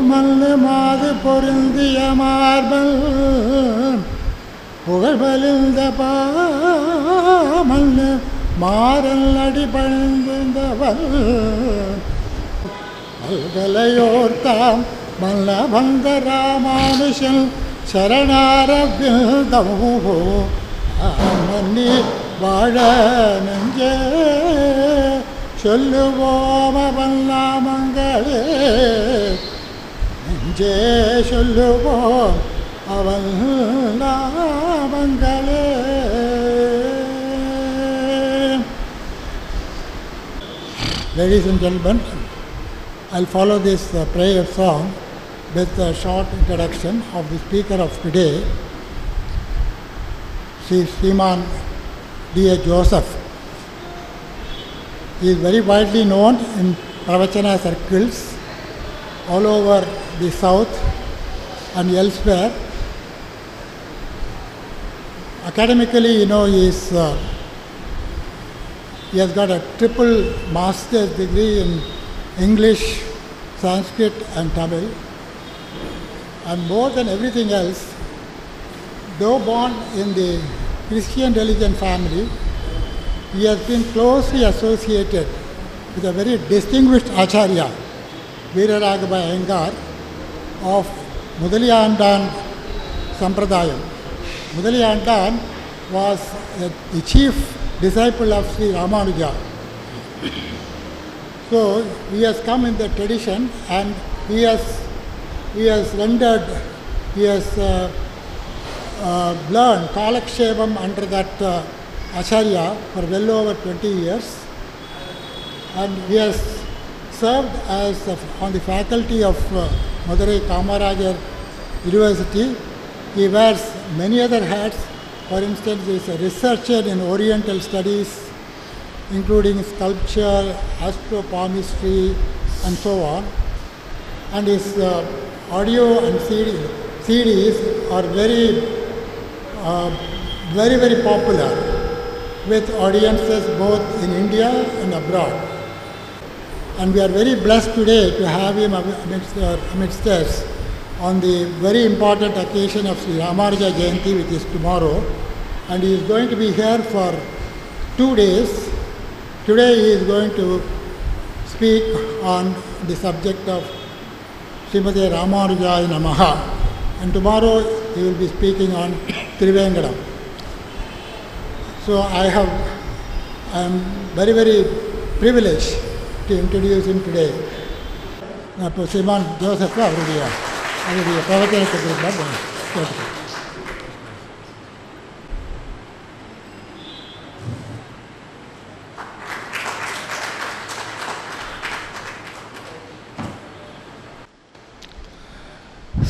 மல்லு மாது பொருந்திய மார்பல் புகழ்பலிந்த பாமல்லு மாறல் அடி பணிந்தவள் பல்கலையோர்த்தாம் மல்ல வந்த ராமானுஷன் சரணாரவிந்தமோ மன்னி வாழ நெஞ்சே சொல்லுவோம் அவன் நாமங்களே நெஞ்சே சொல்லுவோம் அவன் நாமங்களே. Ladies and gentlemen, I'll follow this prayer song with a short introduction of the speaker of today, Sriman D.A. Joseph. He is very widely known in Pravachana circles all over the south and elsewhere. Academically, he has got a triple master's degree in English, Sanskrit and Tamil. And more than everything else, though born in the Christian religion family, he has been closely associated with a very distinguished Acharya, Veeraragava Iyengar of Mudaliyandan Sampradayam. Mudaliyandan was the chief disciple of Sri Ramanuja. So he has come in the tradition and he has learned Kalakshepam under that Acharya for well over 20 years, and he has served as on the faculty of Madurai Kamarajar University. He wears many other hats. For instance, he is a researcher in Oriental studies, including sculpture, astropalmistry, and so on. And his audio and CDs are very, very popular with audiences both in India and abroad. And we are very blessed today to have him amidst us on the very important occasion of Sri Ramanuja Jayanti, which is tomorrow. And he is going to be here for 2 days. Today he is going to speak on the subject of Srimate Ramanujaya Namaha. And tomorrow he will be speaking on Trivengadam. So I am very, very privileged to introduce him today. Now, Sriman Joseph, அவருடைய பிரவச்சனத்தை கேட்கிறேன்.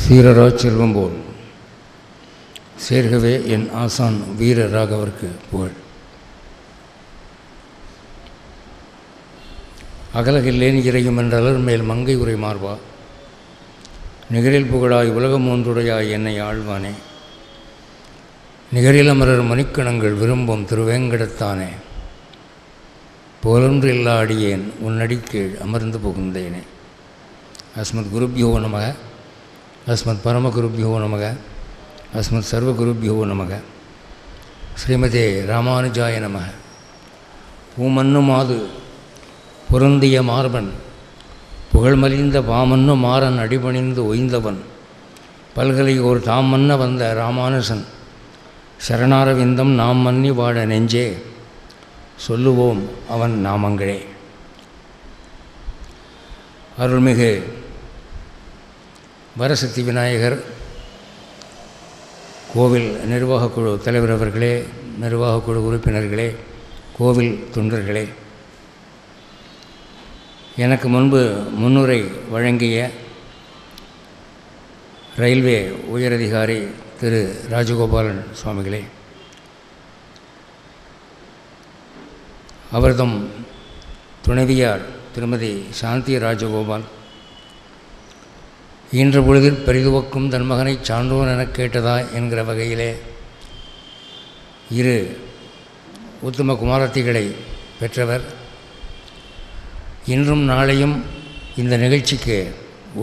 சீரரா செல்வம் போல் சேர்கவே என் ஆசான் வீரராகவர்க்கு புகழ். அகலகில்லேன் இறையும் என்றலர் மேல் மங்கை உரை மார்பா, நிகரில் புகழாய் உலகம் ஒன்றுடையாய் என்னை ஆழ்வானே, நிகரில் அமரர் மணிக்கணங்கள் விரும்பும் திருவேங்கடத்தானே, போலொன்று இல்லா அடியேன் உன்னடிக்கீழ் அமர்ந்து புகுந்தேனே. அஸ்மத் குருப்யோ நமக, அஸ்மத் பரமகுருப்யோ நமக, அஸ்மத் சர்வகுருப்யோ நமக. ஸ்ரீமதே ராமானுஜாய நமக. பூமன்னு மாது பொருந்திய மார்பன் புகழ்மலிந்த பாமன்னு மாறன் அடிபணிந்து ஒய்ந்தவன், பல்கலை ஓர் தாம் மன்ன வந்த ராமானுசன் சரணாரவிந்தம் நாம் மன்னி வாழ நெஞ்சே சொல்லுவோம் அவன் நாமங்களே. அருள்மிகு வரசக்தி விநாயகர் கோவில் நிர்வாகக்குழு தலைவர் அவர்களே, நிர்வாகக்குழு உறுப்பினர்களே, கோவில் தொண்டர்களே, எனக்கு முன்பு முன்னுரை வழங்கிய ரயில்வே உயரதிகாரி திரு ராஜகோபாலன் சுவாமிகளே, அவர்தம் துணைவியார் திருமதி சாந்தி ராஜகோபால், ஈன்ற பொழுதில் பெரிதுவக்கும் தன் மகனை சான்றோன் எனக் கேட்டதா என்கிற வகையிலே இரு உத்தம குமாரத்திகளை பெற்றவர். இன்றும் நாளையும் இந்த நிகழ்ச்சிக்கு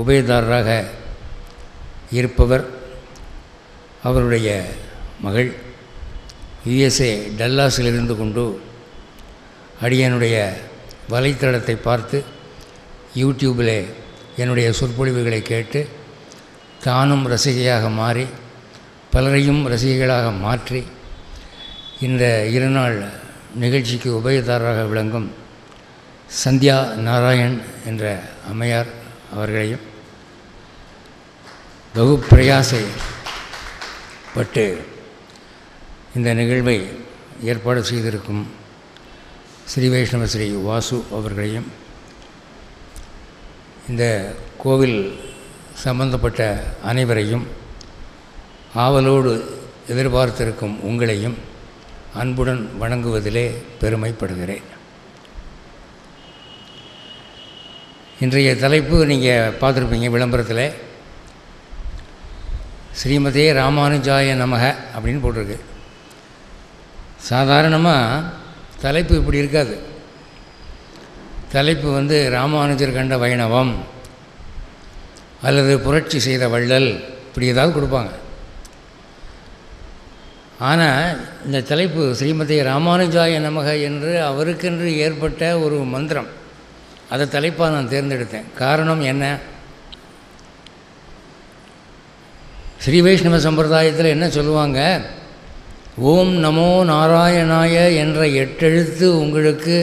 உபயதாரராக இருப்பவர் அவருடைய மகள் USA டல்லாஸில் இருந்து கொண்டு அடியனுடைய வலைத்தளத்தை பார்த்து யூடியூபில் என்னுடைய சொற்பொழிவுகளை கேட்டு தானும் ரசிகையாக மாறி பலரையும் ரசிகைகளாக மாற்றி இந்த 2 நாள் நிகழ்ச்சிக்கு உபயதாரராக விளங்கும் சந்தியா நாராயண் என்ற அம்மையார் அவர்களையும் வெகு பிரயாசப்பட்டு இந்த நிகழ்வை ஏற்பாடு செய்திருக்கும் ஸ்ரீ வைஷ்ணவ ஸ்ரீ வாசு அவர்களையும் இந்த கோவில் சம்பந்தப்பட்ட அனைவரையும் ஆவலோடு எதிர்பார்த்திருக்கும் உங்களையும் அன்புடன் வணங்குவதிலே பெருமைப்படுகிறேன். இன்றைய தலைப்பு நீங்கள் பார்த்துருப்பீங்க விளம்பரத்தில், ஸ்ரீமதே ராமானுஜாய நமக அப்படின்னு போட்டிருக்கு. சாதாரணமாக தலைப்பு இப்படி இருக்காது. தலைப்பு ராமானுஜர் கண்ட வைணவம் அல்லது புரட்சி செய்த வள்ளல் இப்படி ஏதாவது கொடுப்பாங்க. ஆனால் இந்த தலைப்பு ஸ்ரீமதே ராமானுஜாய நமக என்று அவருக்கென்று ஏற்பட்ட ஒரு மந்திரம், அதை தலைப்பாக நான் தேர்ந்தெடுத்தேன். காரணம் என்ன? ஸ்ரீ வைஷ்ணவ சம்பிரதாயத்தில் என்ன சொல்லுவாங்க, ஓம் நமோ நாராயணாய என்ற 8 எழுத்து உங்களுக்கு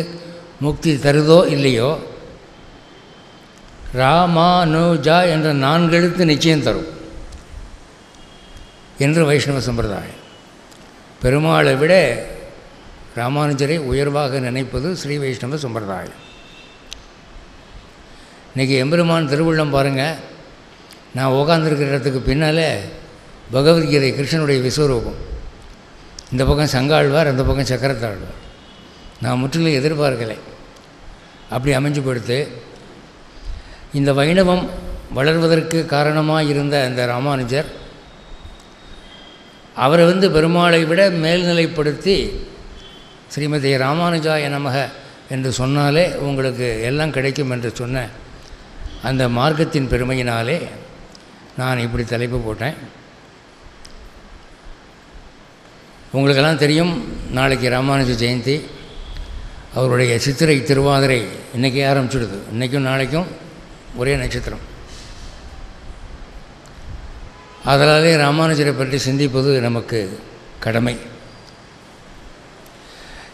முக்தி தருதோ இல்லையோ, ராமானுஜா என்ற 4 எழுத்து நிச்சயம் தரும் என்று வைஷ்ணவ சம்பிரதாயம். பெருமாளை விட ராமானுஜரை உயர்வாக நினைப்பது ஸ்ரீ வைஷ்ணவ சம்பிரதாயம். இன்றைக்கி எம்பெருமான் திருவுள்ளம் பாருங்கள், நான் உட்காந்துருக்கிற இடத்துக்கு பின்னால் பகவத்கீதை கிருஷ்ணனுடைய விஸ்வரூபம், இந்த பக்கம் சங்காழ்வார், அந்த பக்கம் சக்கரத்தாழ்வார். நான் முற்றிலும் எதிர்பார்க்கலை, அப்படி அமைஞ்சு படுத்து இந்த வைணவம் வளர்வதற்கு காரணமாக இருந்த அந்த ராமானுஜர் அவரை பெருமாளை விட மேல்நிலைப்படுத்தி ஸ்ரீமதி ராமானுஜாய நமக என்று சொன்னாலே உங்களுக்கு எல்லாம் கிடைக்கும் என்று சொன்ன அந்த மார்க்கத்தின் பெருமையினாலே நான் இப்படி தலைப்பு போட்டேன். உங்களுக்கெல்லாம் தெரியும், நாளைக்கு ராமானுஜ ஜெயந்தி. அவருடைய சித்திரை திருவாதிரை இன்றைக்கி ஆரம்பிச்சுடுது. இன்றைக்கும் நாளைக்கும் ஒரே நட்சத்திரம். அதனாலே ராமானுஜரை பற்றி சிந்திப்பது நமக்கு கடமை.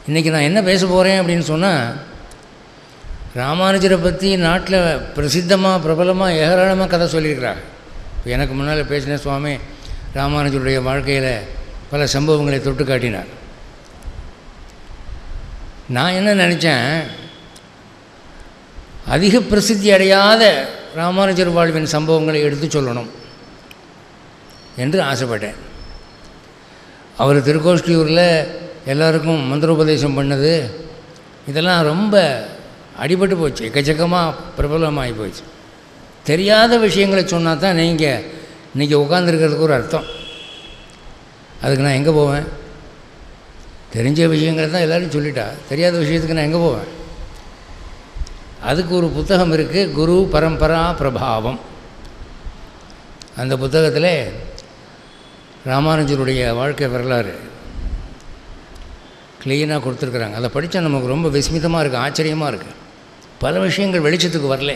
இன்றைக்கி நான் என்ன பேச போகிறேன் அப்படின்னு சொன்னால், ராமானுஜரை பற்றி நாட்டில் பிரசித்தமாக பிரபலமாக ஏராளமாக கதை சொல்லியிருக்கிறாங்க. இப்போ எனக்கு முன்னால் பேசின சுவாமி ராமானுஜருடைய வாழ்க்கையில் பல சம்பவங்களை தொட்டு காட்டினார். நான் என்ன நினச்சேன், அதிக பிரசித்தி அடையாத ராமானுஜர் வாழ்வின் சம்பவங்களை எடுத்து சொல்லணும் என்று ஆசைப்பட்டேன். அவர் திருக்கோஷ்டியூரில் எல்லாருக்கும் மந்திரோபதேசம் பண்ணது இதெல்லாம் ரொம்ப அடிபட்டு போச்சு, எக்கச்சக்கமாக பிரபலமாகி போச்சு. தெரியாத விஷயங்களை சொன்னால் தான் நீங்கள் இன்றைக்கி உட்காந்துருக்கிறதுக்கு ஒரு அர்த்தம். அதுக்கு நான் எங்கே போவேன்? தெரிஞ்ச விஷயங்களை தான் எல்லோரும் சொல்லிட்டா, தெரியாத விஷயத்துக்கு நான் எங்கே போவேன்? அதுக்கு ஒரு புத்தகம் இருக்குது, குரு பரம்பரா பிரபாவம். அந்த புத்தகத்தில் ராமானுஜருடைய வாழ்க்கை வரலாறு க்ளீனாக கொடுத்துருக்குறாங்க. அதை படித்தா நமக்கு ரொம்ப விஸ்மிதமாக இருக்குது, ஆச்சரியமாக இருக்குது. பல விஷயங்கள் வெளிச்சத்துக்கு வரல.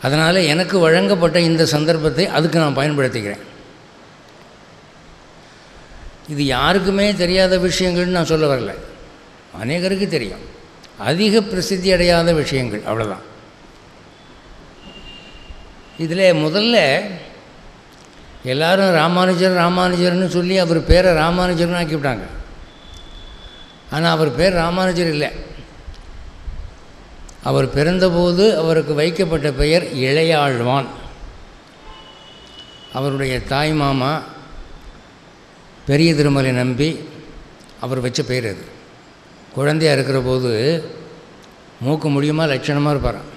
அதனால் எனக்கு வழங்கப்பட்ட இந்த சந்தர்ப்பத்தை அதுக்கு நான் பயன்படுத்திக்கிறேன். இது யாருக்குமே தெரியாத விஷயங்கள்னு நான் சொல்ல வரல, அநேகருக்கு தெரியும். அதிக பிரசித்தி அடையாத விஷயங்கள், அவ்வளோதான். இதில் முதல்ல எல்லோரும் ராமானுஜர் ராமானுஜர்னு சொல்லி அவர் பேரை ராமானுஜர்னு ஆக்கிவிட்டாங்க. ஆனால் அவர் பேர் ராமானுஜர் இல்லை. அவர் பிறந்தபோது அவருக்கு வைக்கப்பட்ட பெயர் இளையாழ்வான். அவருடைய தாய் மாமா பெரிய திருமலை நம்பி அவர் வச்ச பேர் அது. குழந்தையாக இருக்கிற போது மூக்கு முடியுமா லட்சணமாக இருப்பாராம்.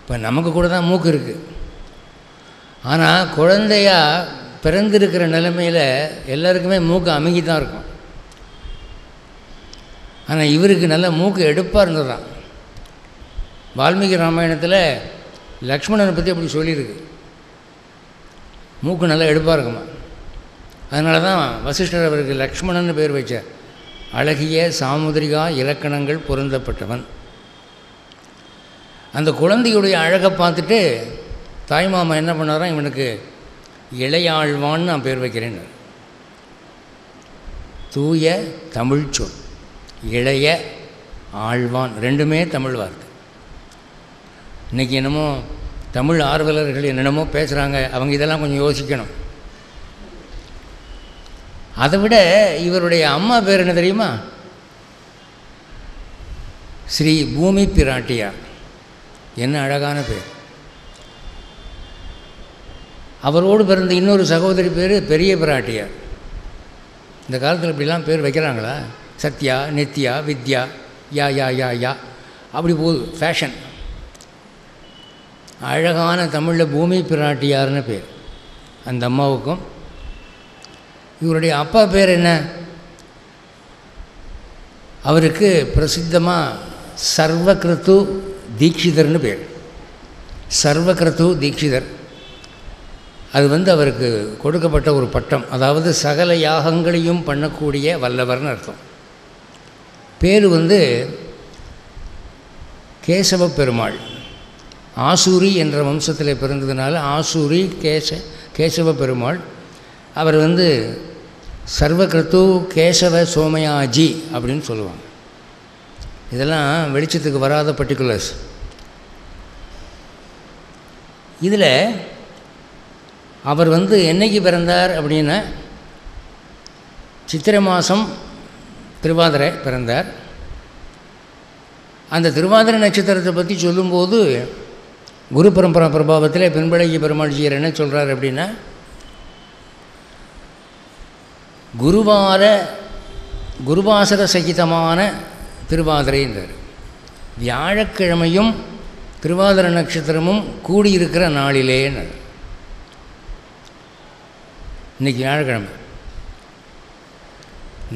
இப்போ நமக்கு கூட தான் மூக்கு இருக்குது. ஆனால் குழந்தையாக பிறந்திருக்கிற நிலைமையில் எல்லாருக்குமே மூக்கு அமுங்கி தான் இருக்கும். ஆனால் இவருக்கு நல்ல மூக்கு எடுப்பாக இருந்ததுதான். வால்மீகி ராமாயணத்தில் லக்ஷ்மணனை பற்றி அப்படி சொல்லியிருக்கு. மூக்கு நல்லா எடுப்பாக இருக்குமா. அதனால தான் வசிஷ்டர் அவருக்கு லக்ஷ்மணன் பேர் வச்சார். அழகிய சாமுதிரிகா இலக்கணங்கள் பொருந்தப்பட்டவன். அந்த குழந்தையுடைய அழகை பார்த்துட்டு தாய்மாமா என்ன பண்ணாராம், இவனுக்கு இளையாழ்வான்னு நான் பேர் வைக்கிறேன்னு. தூய தமிழ் சொல் இளைய ஆழ்வான், ரெண்டுமே தமிழ் வார்த்தை. இன்றைக்கி என்னமோ தமிழ் ஆர்வலர்கள் என்னென்னமோ பேசுகிறாங்க, அவங்க இதெல்லாம் கொஞ்சம் யோசிக்கணும். அதை விட இவருடைய அம்மா பேர் என்ன தெரியுமா? ஸ்ரீ பூமி பிராட்டியார். என்ன அழகான பேர். அவரோடு பிறந்த இன்னொரு சகோதரி பேர் பெரிய பிராட்டியார். இந்த காலத்தில் இப்படிலாம் பேர் வைக்கிறாங்களா? சத்யா, நித்யா, வித்யா, யா யா யா யா அப்படி போகுது ஃபேஷன். அழகான தமிழில் பூமி பிராட்டியார்னு பேர் அந்த அம்மாவுக்கும். இவருடைய அப்பா பேர் என்ன? அவருக்கு பிரசித்தமாக சர்வக்ரது தீட்சிதர்னு பேர். சர்வக்ரது தீட்சிதர். அது அவருக்கு கொடுக்கப்பட்ட ஒரு பட்டம். அதாவது சகல யாகங்களையும் பண்ணக்கூடிய வல்லவர்னு அர்த்தம். பேர் கேசவ பெருமாள். ஆசூரி என்ற வம்சத்தில் பிறந்ததுனால ஆசூரி கேசவ பெருமாள். அவர் சர்வக்ரது கேசவ சோமயாஜி அப்படின்னு சொல்லுவாங்க. இதெல்லாம் வெளிச்சத்துக்கு வராத பர்டிகுலர்ஸ். இதில் அவர் என்னைக்கு பிறந்தார் அப்படின்னா சித்திரை மாதம் திருவாதிரை பிறந்தார். அந்த திருவாதிரை நட்சத்திரத்தை பற்றி சொல்லும்போது குரு பரம்பரா பிரபாவத்தில் பின்பழகி பெருமாள்ஜியர் என்ன சொல்கிறார் அப்படின்னா, குருவாசர சகிதமான திருவாதிரைன்றார். வியாழக்கிழமையும் திருவாதிரை நட்சத்திரமும் கூடியிருக்கிற நாளிலேன்னு. இன்றைக்கி வியாழக்கிழமை,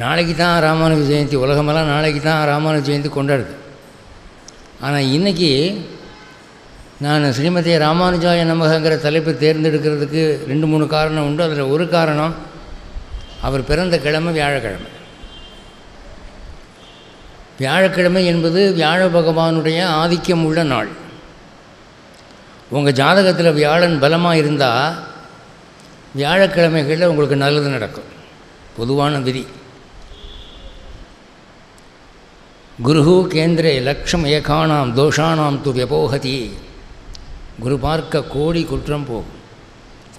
நாளைக்கு தான் ராமானுஜ ஜெயந்தி. உலகமெல்லாம் நாளைக்கு தான் ராமானுஜ ஜெயந்தி கொண்டாடுது. ஆனால் இன்றைக்கி நான் ஸ்ரீமதி ராமானுஜாய நமகங்கிற தலைப்பை தேர்ந்தெடுக்கிறதுக்கு 2-3 காரணம் உண்டு. அதில் ஒரு காரணம், அவர் பிறந்த கிழமை வியாழக்கிழமை. வியாழக்கிழமை என்பது வியாழ பகவானுடைய ஆதிக்கம் உள்ள நாள். உங்கள் ஜாதகத்தில் வியாழன் பலமாக இருந்தால் வியாழக்கிழமைகளில் உங்களுக்கு நல்லது நடக்கும். பொதுவான விதி. குரு கேந்திரே லக்ஷம் ஏகானாம் தோஷானாம் து வியபோகதி. குரு பார்க்க கோடி குற்றம் போகும்.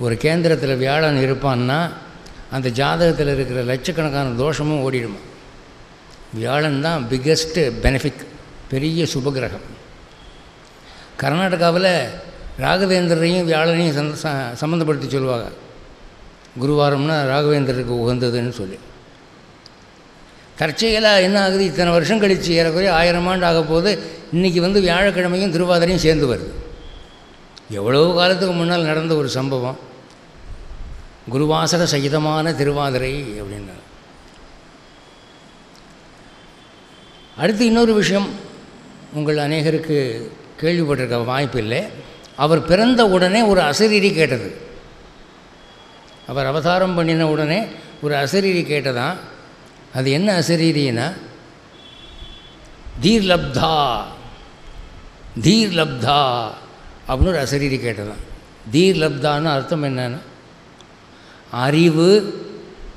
ஒரு கேந்திரத்தில் வியாழன் இருப்பான்னா அந்த ஜாதகத்தில் இருக்கிற லட்சக்கணக்கான தோஷமும் ஓடிடுமா. வியாழன் தான் பிக்கஸ்ட்டு பெனிஃபிட், பெரிய சுபகிரகம். கர்நாடகாவில் ராகவேந்திரரையும் வியாழனையும் சம்மந்தப்படுத்தி சொல்லுவாங்க. குருவாரம்னா ராகவேந்திரருக்கு உகந்ததுன்னு சொல்லி. தற்செயலாக என்ன ஆகுது, இத்தனை வருஷம் கழித்து ஏறக்குறைய 1000 ஆண்டு ஆக போது இன்றைக்கி வியாழக்கிழமையும் திருவாதிரையும் சேர்ந்து வருது. எவ்வளோ காலத்துக்கு முன்னால் நடந்த ஒரு சம்பவம். குருவாசர சகிதமான திருவாதிரை அப்படின்னா. அடுத்து இன்னொரு விஷயம் உங்கள் அநேகருக்கு கேள்விப்பட்டிருக்க வாய்ப்பில்லை. அவர் பிறந்த உடனே ஒரு அசரீரி கேட்டது. அவர் அவதாரம் பண்ணின உடனே ஒரு அசரீரி கேட்டதான். அது என்ன அசரீரின்னா, தீர்லப்தா தீர்லப்தா அப்படின்னு ஒரு அசரீரி கேட்டதான். தீர்லப்தான்னு அர்த்தம் என்னன்னா, அறிவு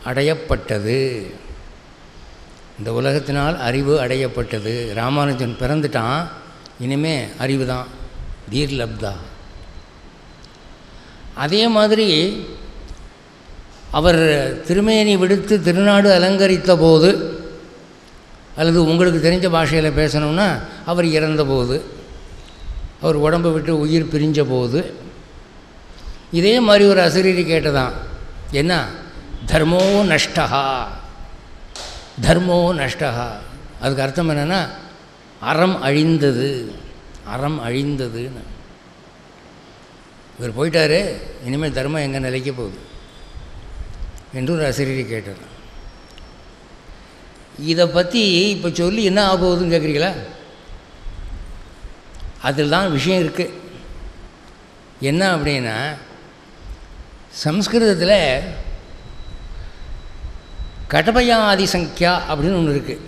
அடையப்பட்டது. இந்த உலகத்தினால் அறிவு அடையப்பட்டது. ராமானுஜன் பிறந்துட்டான், இனிமே அறிவு தான். தீர்லப்தா. அதே மாதிரி அவர் திருமேனி விடுத்து திருநாடு அலங்கரித்த போது, அல்லது உங்களுக்கு தெரிஞ்ச பாஷையில் பேசணும்னா அவர் இறந்தபோது, அவர் உடம்பை விட்டு உயிர் பிரிஞ்ச போது இதே மாதிரி ஒரு அசரீரி கேட்டதான். என்ன? தர்மோ நஷ்டா தர்மோ நஷ்டா. அதுக்கு அர்த்தம் என்னென்னா, அறம் அழிந்தது, அறம் அழிந்ததுன்னு. இவர் போயிட்டார், இனிமேல் தர்மம் எங்கே நிலைக்க போகுது என்று ஒரு அசரீரி கேட்டது. இதை பற்றி இப்போ சொல்லி என்ன ஆகப்போகுதுன்னு கேட்குறீங்களா? அதில் தான் விஷயம் இருக்குது. என்ன அப்படின்னா, சம்ஸ்கிருதத்தில் கடபயாதி சங்கியா அப்படின்னு ஒன்று இருக்குது.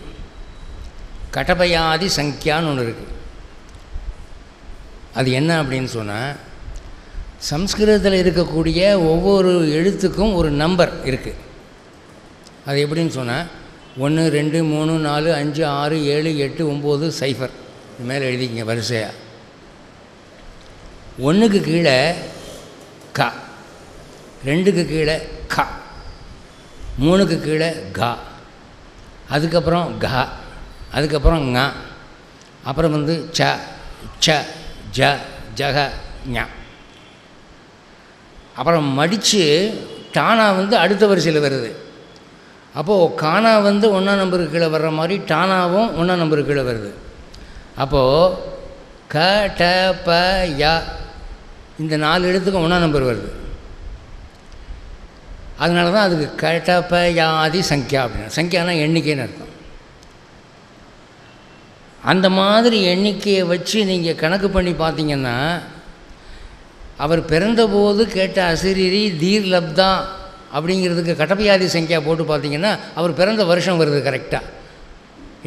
கடபயாதி சங்கியான்னு ஒன்று இருக்குது. அது என்ன அப்படின்னு சொன்னால், சம்ஸ்கிருதத்தில் இருக்கக்கூடிய ஒவ்வொரு எழுத்துக்கும் ஒரு நம்பர் இருக்குது. அது எப்படின்னு சொன்னால் 1 2 3 4 5 6 7 8 9 0 இது மேலே எழுதிக்கிங்க வரிசையாக. 1க்கு கீழே க, 2க்கு கீழே க, 3க்கு கீழே க, அதுக்கப்புறம் க, அதுக்கப்புறம் ங, அப்புறம் ச ச ஜ ஜக ஞ. அப்புறம் மடித்து டானா அடுத்த வரிசையில் வருது. அப்போது கானா 1ஆம் நம்பருக்கு கீழே வர்ற மாதிரி டானாவும் 1ஆம் நம்பருக்கு கீழே வருது. அப்போது க ட ப ய இந்த 4 எழுத்துக்கும் 1ஆம் நம்பர் வருது. அதனால தான் அதுக்கு க ட ப யாதி சங்கியா அப்படின்னா, சங்கியானா எண்ணிக்கைன்னு அர்த்தம். அந்த மாதிரி எண்ணிக்கையை வச்சு நீங்கள் கணக்கு பண்ணி பார்த்தீங்கன்னா, அவர் பிறந்தபோது கேட்ட அசிரீரி தீர் லப்தா அப்படிங்கிறதுக்கு கடபயாதி சங்கியா போட்டு பார்த்தீங்கன்னா அவர் பிறந்த வருஷம் வருது கரெக்டாக.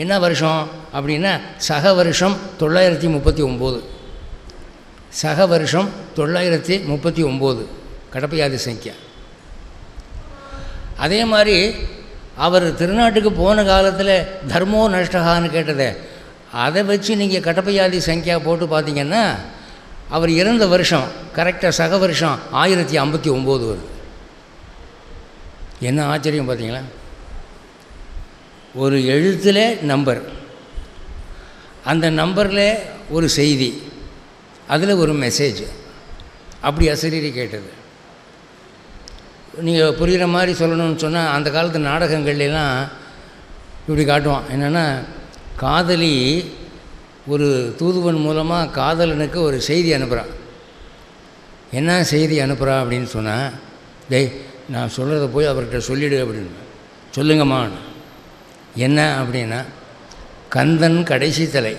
என்ன வருஷம் அப்படின்னா சக வருஷம் 939. சக வருஷம் 939 கடபயாதி சங்கியா. அதே மாதிரி அவர் திருநாட்டுக்கு போன காலத்தில் தர்மோ நஷ்டகான்னு கேட்டதை அதை வச்சு நீங்கள் கடபயாதி சங்கியா போட்டு பார்த்தீங்கன்னா அவர் இறந்த வருஷம் கரெக்டாக சக வருஷம் 1059 வருது. என்ன ஆச்சரியம் பார்த்தீங்களா? ஒரு எழுத்தில் நம்பர், அந்த நம்பரில் ஒரு செய்தி, அதில் ஒரு மெசேஜ், அப்படி அசரீரி கேட்டது. நீங்கள் புரிகிற மாதிரி சொல்லணும்னு சொன்னால், அந்த காலத்து நாடகங்கள்லாம் இப்படி காட்டுவான். என்னென்னா, காதலி ஒரு தூதுவன் மூலமாக காதலனுக்கு ஒரு செய்தி அனுப்புகிறான். என்ன செய்தி அனுப்புகிறா அப்படின்னு சொன்னால், டேய் நான் சொல்கிறத போய் அவர்கிட்ட சொல்லிவிடு அப்படின்னு. சொல்லுங்கம்மா. என்ன அப்படின்னா, கந்தன் கடைசி தலை,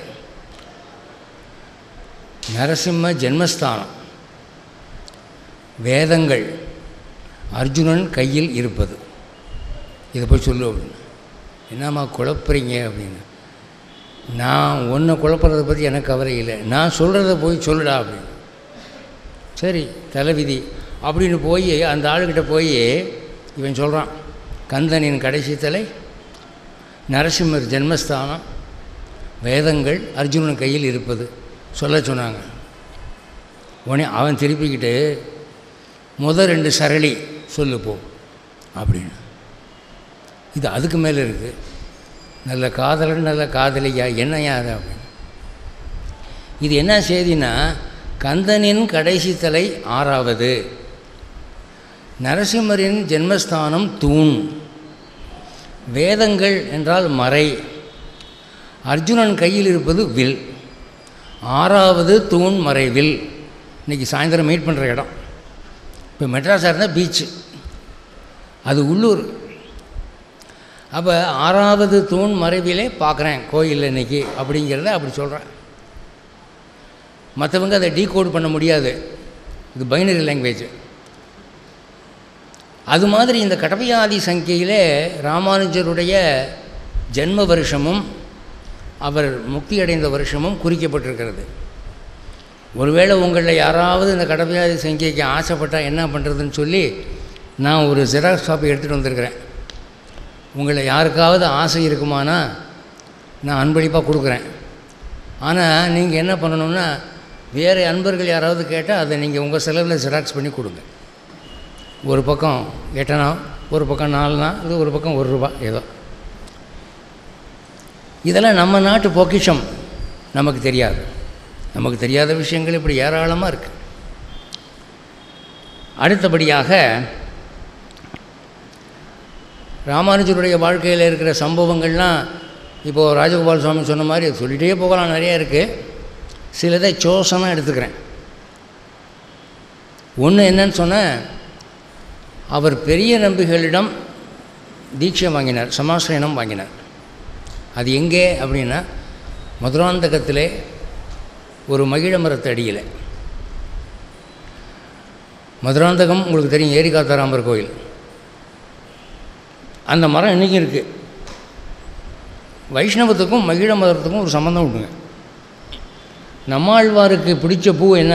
நரசிம்ம ஜென்மஸ்தானம், வேதங்கள் அர்ஜுனன் கையில் இருப்பது, இதை போய் சொல்லு அப்படின்னு. என்னம்மா குழப்புறீங்க அப்படின்னு. நான் ஒன்றை குழப்புறதை பற்றி எனக்கு கவலை இல்லை, நான் சொல்கிறத போய் சொல்லுடா அப்படின்னு. சரி தலைவிதி அப்படின்னு போய் அந்த ஆளுக்கிட்ட போய் இவன் சொல்கிறான், கந்தனின் கடைசி தலை, நரசிம்மர் ஜென்மஸ்தானம், வேதங்கள் அர்ஜுனன் கையில் இருப்பது சொல்ல சொன்னாங்க. உடனே அவன் திருப்பிக்கிட்டு முதல் 2 சரளி சொல்லு போ அப்படின்னு. இது அதுக்கு மேலே இருக்குது. நல்ல காதலன் நல்ல காதலியா என்னையா அது அப்படின்னு. இது என்ன செய்தின்னா, கந்தனின் கடைசி தலை 6வது, நரசிம்மரின் ஜென்மஸ்தானம் தூண், வேதங்கள் என்றால் மறை, அர்ஜுனன் கையில் இருப்பது வில், 6வது தூண் மறை வில். இன்றைக்கி சாயந்தரம் மீட் பண்ணுற இடம். இப்போ மெட்ராஸாக இருந்தால் பீச்சு, அது உள்ளூர். அப்போ 6வது தூண் மறைவிலே பார்க்குறேன் கோயிலில் இன்றைக்கி அப்படிங்கிறத அப்படி சொல்கிறேன். மற்றவங்க அதை டீகோட் பண்ண முடியாது, இது பைனரி லாங்குவேஜ். அது மாதிரி இந்த கடபயாதி சங்கியிலே ராமானுஜருடைய ஜென்ம வருஷமும் அவர் முக்தி அடைந்த வருஷமும் குறிக்கப்பட்டிருக்கிறது. ஒருவேளை உங்களில் யாராவது இந்த கடபயாதி சங்கிக்கு ஆசைப்பட்டால் என்ன பண்ணுறதுன்னு சொல்லி நான் ஒரு ஜெராக்ஸ் காப்பி எடுத்துகிட்டு வந்திருக்கிறேன். உங்களை யாருக்காவது ஆசை இருக்குமானா நான் அன்பளிப்பாக கொடுக்குறேன். ஆனால் நீங்கள் என்ன பண்ணணுன்னா, வேறு அன்பர்கள் யாராவது கேட்டால் அதை நீங்கள் உங்கள் செலவில் ஜெராக்ஸ் பண்ணி கொடுங்க. ஒரு பக்கம் 8 அணா, ஒரு பக்கம் 4 அணா, இது ஒரு பக்கம் 1 ரூபா ஏதோ. இதெல்லாம் நம்ம நாட்டு பொக்கிஷம், நமக்கு தெரியாது. நமக்கு தெரியாத விஷயங்கள் இப்படி ஏராளமாக இருக்குது. அடுத்தபடியாக ராமானுஜருடைய வாழ்க்கையில் இருக்கிற சம்பவங்கள்லாம் இப்போது ராஜகோபால் சுவாமி சொன்ன மாதிரி சொல்லிகிட்டே போகலாம், நிறையா இருக்குது. சிலதை சோசனாக எடுத்துக்கிறேன். ஒன்று என்னன்னு சொன்னால், அவர் பெரிய நம்பிகளிடம் தீட்சை வாங்கினார், சமாசிரயணம் வாங்கினார். அது எங்கே அப்படின்னா, மதுராந்தகத்திலே ஒரு மகிழ மரத்து அடியில். மதுராந்தகம் உங்களுக்கு தெரியும், ஏரிகாத்தாராமர் கோயில். அந்த மரம் இன்றைக்கும் இருக்குது. வைஷ்ணவத்துக்கும் மகிழ மரத்துக்கும் ஒரு சம்மந்தம் உண்டுங்க. நம்மாழ்வாருக்கு பிடிச்ச பூ என்ன?